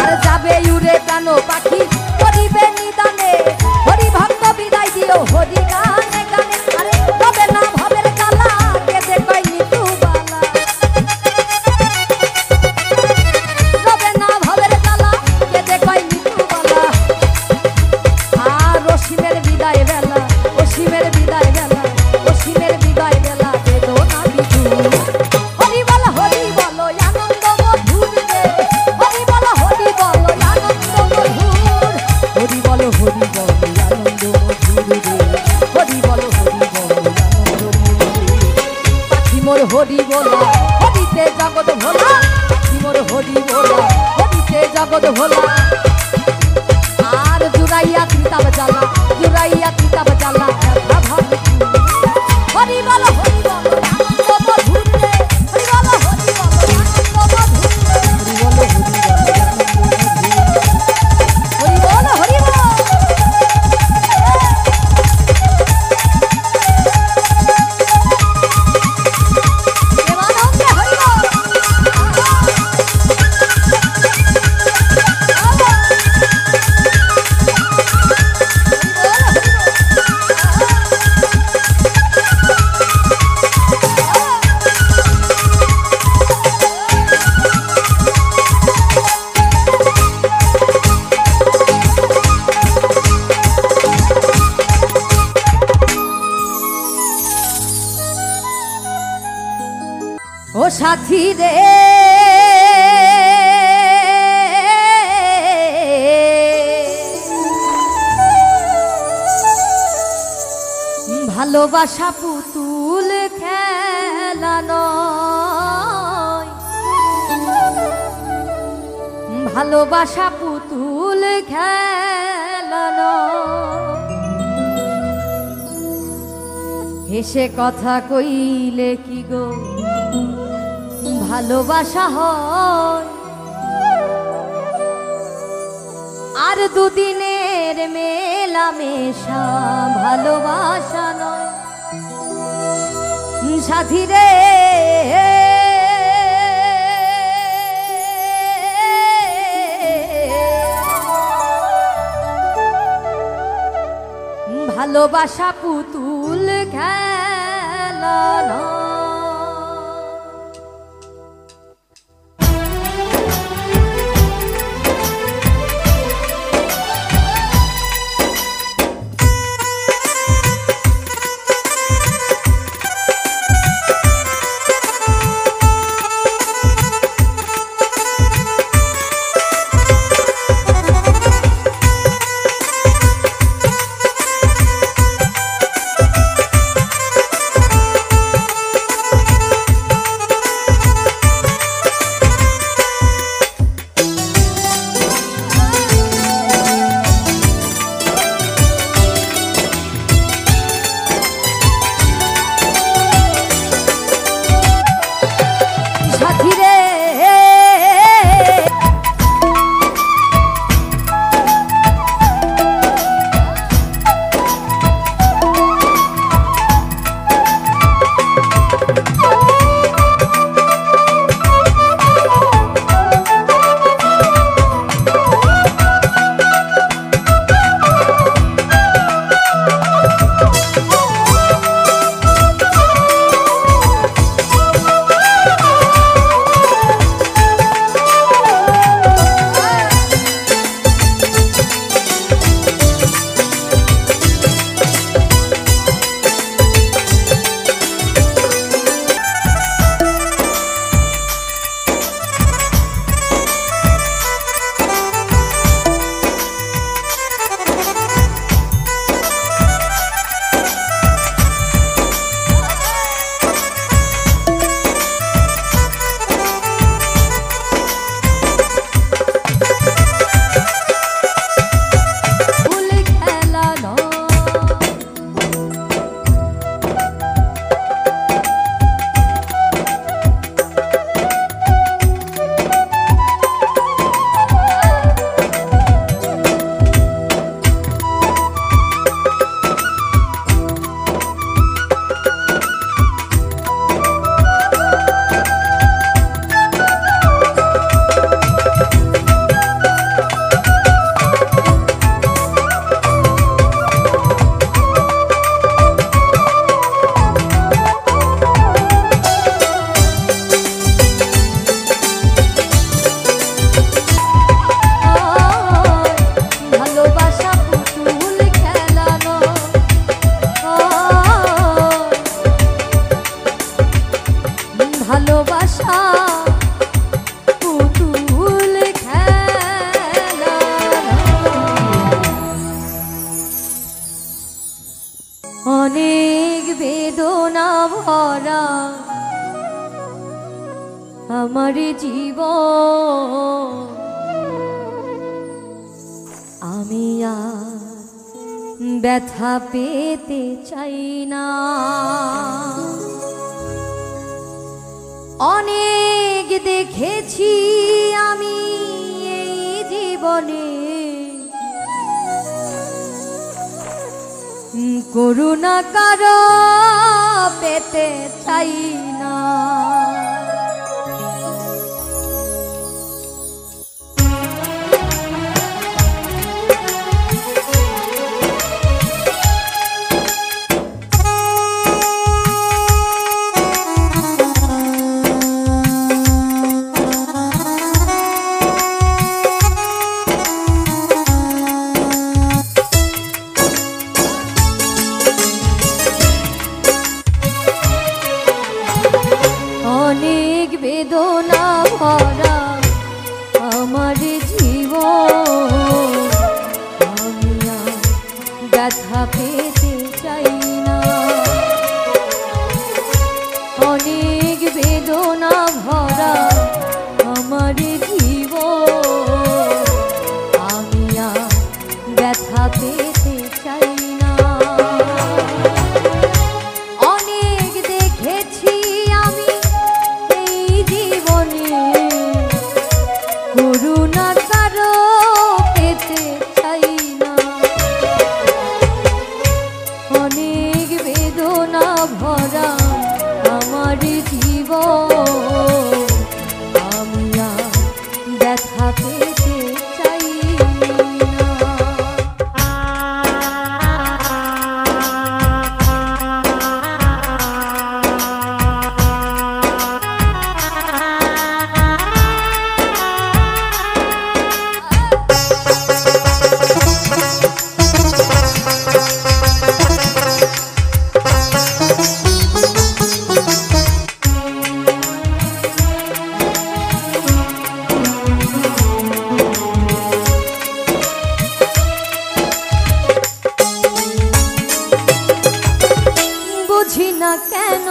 আর যাবে উড়ে প্রাণ পাখি করিবে নিদানে, হরি ভক্ত বিদায় দিও হরি গানে গানে। আরে তবে না ভবের জ্বালা কেঁদে কয় নিতু বালা, তবে না ভবের জ্বালা কেঁদে কয় নিতু বালা। আর অসীমের বিদায় বেলা, অসীমের বিদায় বেলা, অসীমের বিদায় বেলা বেদনা বিধুর। হরি বল আনন্দ মধুর রে, হরি বল আনন্দ মধুর। হরি বল আনন্দ মধুর রে, হরি বল আনন্দ মধুর। পাখি মোর হরি বলা, হরিতে জগৎ ভোলা, পাখি মোর হরি বলা, হরিতে জগৎ ভোলা। আর জুড়াইয়া কিতাব জ্বালা, জুড়াইয়া কিতাব জ্বালা একা ভাবে। হরি বল আনন্দ মধুর রে, হরি বল আনন্দ মধুর রে। হরি বল আনন্দ মধুর, হরি বল। প্রেমানন্দে হরি বল। ও সাথী রে ভালোবাসা পুতুল খেলা নয়, ভালোবাসা পুতুল খেলা নয়। হেসে কথা কইলে কি গো ভালোবাসা হয়? আর দুদিনের মেলামেশা ভালোবাসা নয়। সাথী রে ভালোবাসা পুতুল খেলা নয়। ভরা আমার জীবন, আমি আর ব্যথা পেতে চাই না। অনেক দেখেছি আমি এই জীবনে, করুণা কারো পেতে চাই না। অনেক বেদনা ভরা আমার জীবন, আমি আর ব্যথা পেতে চাই না। অনেক বেদনা ভরা আমার জীবন, আমি আর ব্যথা পেতে চাই না। অনেক দেখেছি আমি করুণা কারো পেতে চাই না। অনেক বেদনা ভরা আমার জীবন, আমি আর ব্যথা পেতে চাই না। বুঝি না কেন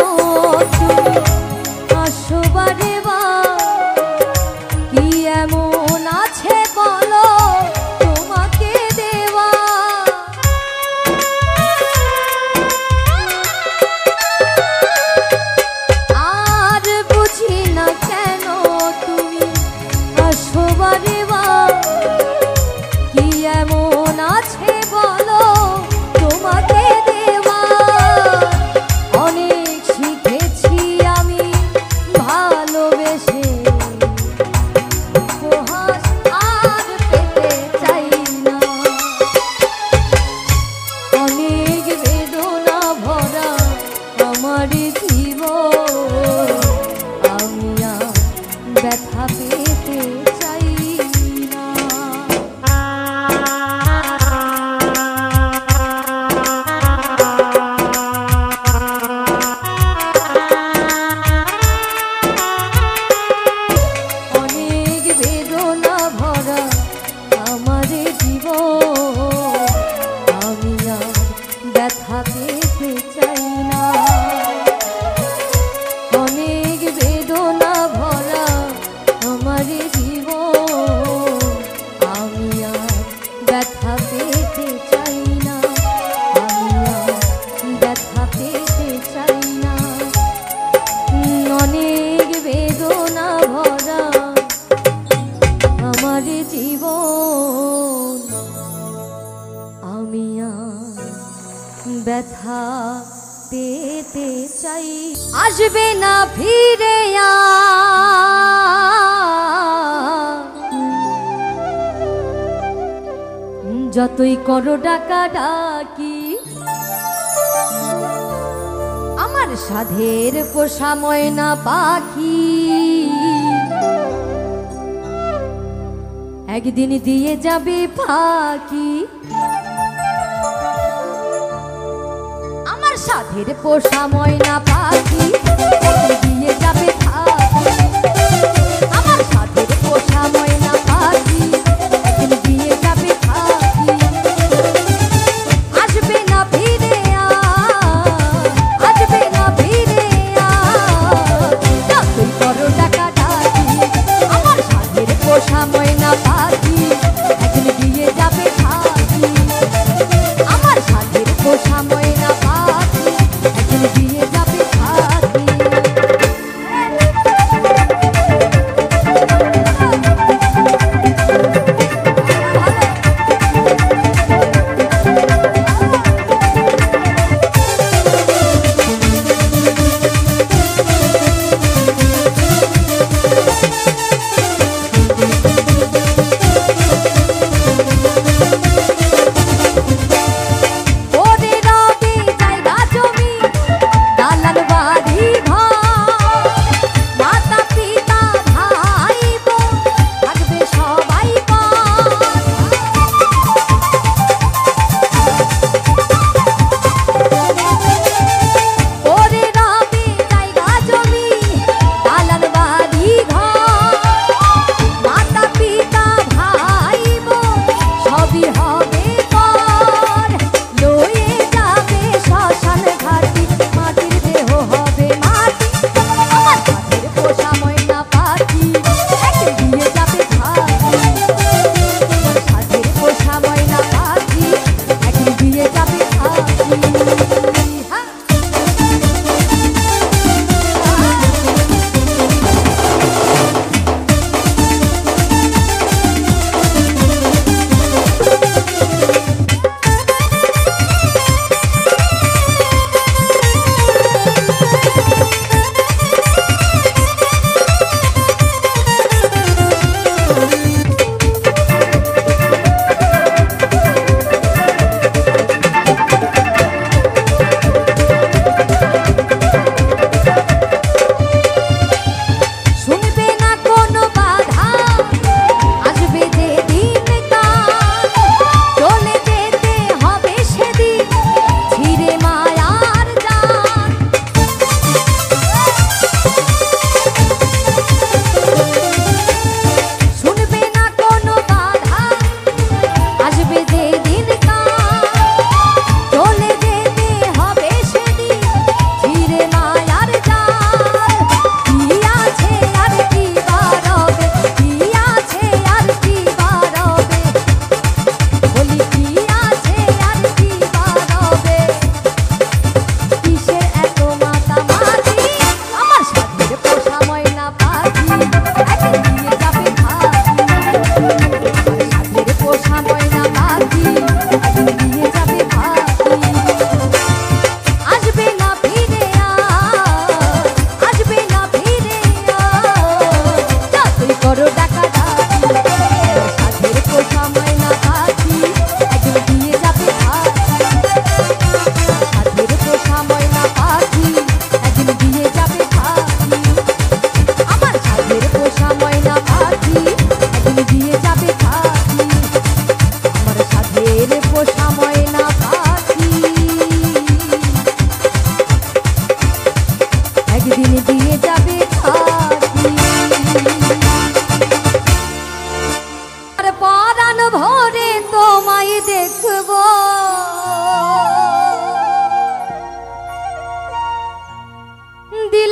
তুমি আসো বারে বার, কি এমন আছে বলো তোমাকে দেওয়া। আর বুঝি না কেন তুমি আসো বারে বার, কি এমন আছে বলো তোমাকে দেওয়া। অনেক শিখেছি আমি ভালোবেসে, উপহাস আর পেতে চাই না। অনেক বেদনা ভরা আমার জীবন, আমি আর ব্যথা পেতে চাই না। অনেক বেদনা ভরা আমার জীবন, আমি আর ব্যথা পেতে চাই না। অনেক বেদনা ভরা আমার জীবন, আমি আর ব্যথা পেতে চাই না। আমি আর ব্যথা পেতে চাই না। অনেক বেদনা ভরা আমার জীবন, আমি আর ব্যথা পেতে চাই। আসবে না ফিরে যতই করো ডাকা ডাকি, আমার সাধের পোষা ময়না পাখি একদিন দিয়ে যাবে ফাঁকি। আমার সাধের পোষা ময়না পাখি একদিন দিয়ে যাবে ফাঁকি। আমার সাধের পোষা ময়না পাখি একদিন দিয়ে যাবে ফাঁকি। আসবে না ফিরে আসবে না ফিরে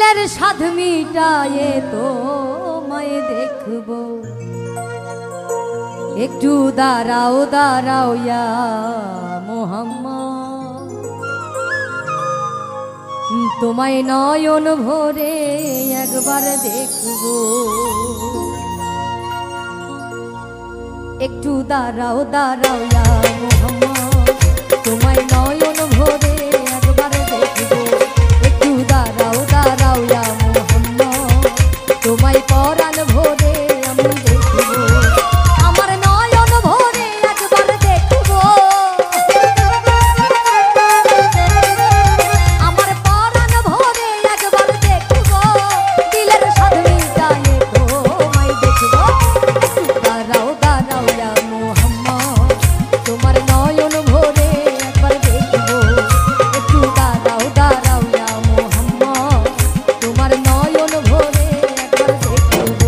দিলের সাধ মিটায়ে তোমায় দেখবো একটু দাঁড়াও দাঁড়াও ইয়া মোহাম্মদ তোমায় নয়ন ভরে একবার দেখবো একটু দাঁড়াও দাঁড়াও ইয়া মোহাম্মদ তোমায় নয়ন ভরে একবার দেখবো একটু দাঁড়াও দাঁড়াও ইয়া মোহাম্মদ তোমায় পরাণ ভরে আমি দেখবো আমার নয়ন ভরে একবার দেখবো আমার পরাণ ভরে একবার দেখবো দিলের সাধ মিটায়ে তোমায় দেখবো দাঁড়াও দাঁড়াও ইয়া মোহাম্মদ তোমার নয়ন ভরে একবার দেখবো একটু দাঁড়াও দাঁড়াও ইয়া মোহাম্মদ তোমার নয়ন ভরে একবার দেখবো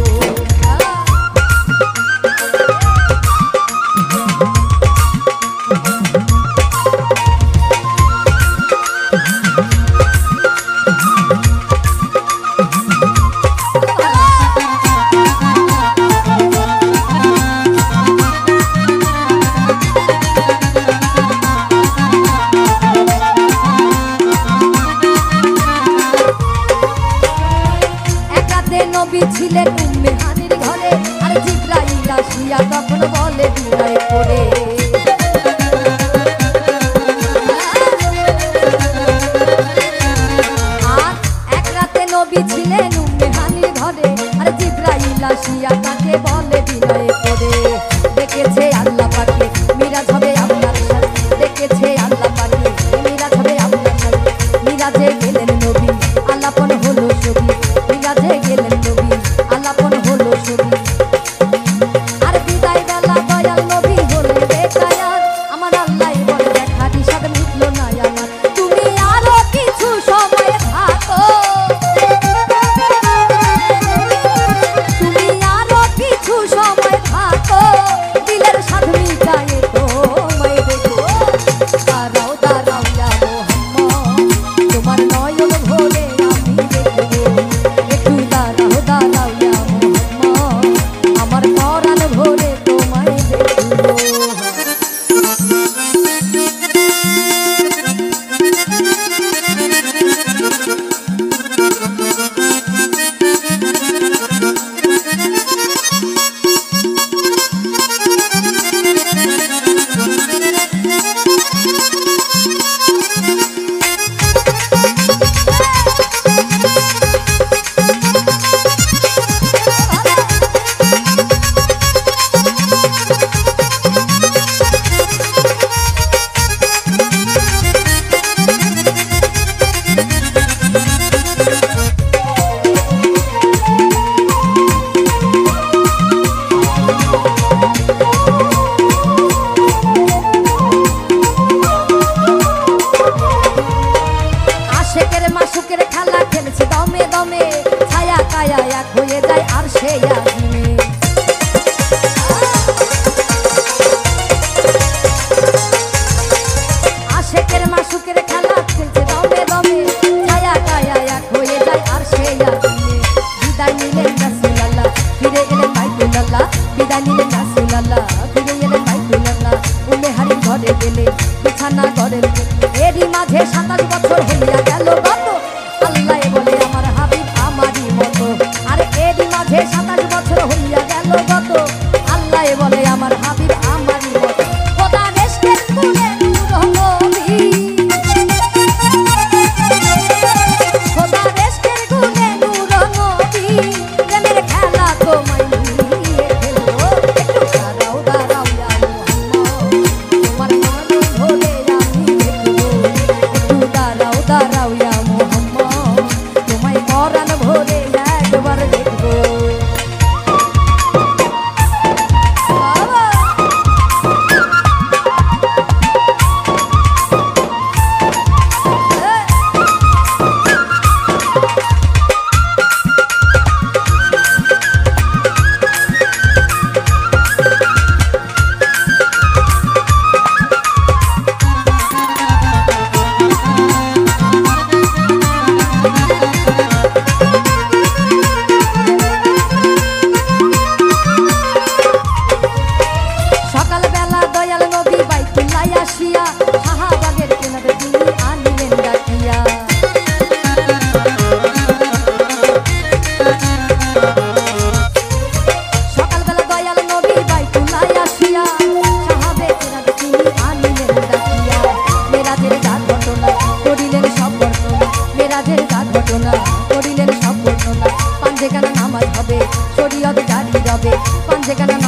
নবী ছিলেন উম্মে হানির ঘরে আর জিবরাইল আসিয়া তখন বলে বিনয় করে আর এক রাতে নবী ছিলেন উম্মে হানির ঘরে আর জিবরাইল আসিয়া তাকে বলে বিনয় করে দেখেছে আল্লাহ পাকে মিরাজ হবে আপনার সাথে দেখেছে আল্লাহ পাকে মিরাজ হবে আপনার সাথে মিরাজে গেলেন নবী আলাপন হলো ছবি মিরাজে গেলেন নবী আলাপন হলো ছবি আর বিদায় বেলা দয়াল নবী হলেন বেকায়ার আমার আল্লাহ বলে দেখা দিশাদ মিটলো না আমার তুমি আরো কিছু সময় থাকো তুমি আরো কিছু সময় থাকো দিলের সাধ মিটায়ে তোমায় দেখবো দাঁড়াও দাঁড়াও ইয়া মোহাম্মদ তোমার নয়ন ভরে আমি দেখবো একটু দাঁড়াও দাঁড়াও ইয়া মোহাম্মদ আমার পরাণ ভরে তোমায় দেখবো আশেকের মাসুকের খেলা খেলছে দমে দমে ছায়া কায়া এক হয়ে যায় আর সে আসবে আশেকের মাসুকের খেলা খেলছে দমে দমে ছায়া কায়া এক হয়ে যায় আর সে আসবে বিদায় নিলেন রাসূলুল্লাহ ফিরে এলেন বাইতুল্লাহ বিদায় নিলেন রাসূলুল্লাহ ফিরে এলেন বাইতুল্লাহ উম্মে হানির ঘরে গেলে বিছানা ঘরের এরই মাঝে 27 বছর হইয়া গেল গত আল্লাহ বলে আমার হাবিব আমারই মতো আর এরই মাঝে 27 বছর হইয়া গেল গত আল্লাহ বলে আমার হাবিব আমারই মতো খোদা দেশকে গুণে নূর নবী খোদা দেশকে গুণে নূর নবী প্রেমের খেলা তোমায় নিয়ে খেলবো একটু দাঁড়াও দাঁড়াও ইয়া মোহাম্মদ তোমার নয়ন ভরে আমি দেখবো একটু দাঁড়াও দাঁড়াও ইয়া মোহাম্মদ তোমায় পরাণ ভরে একবার দেখবো সেখানে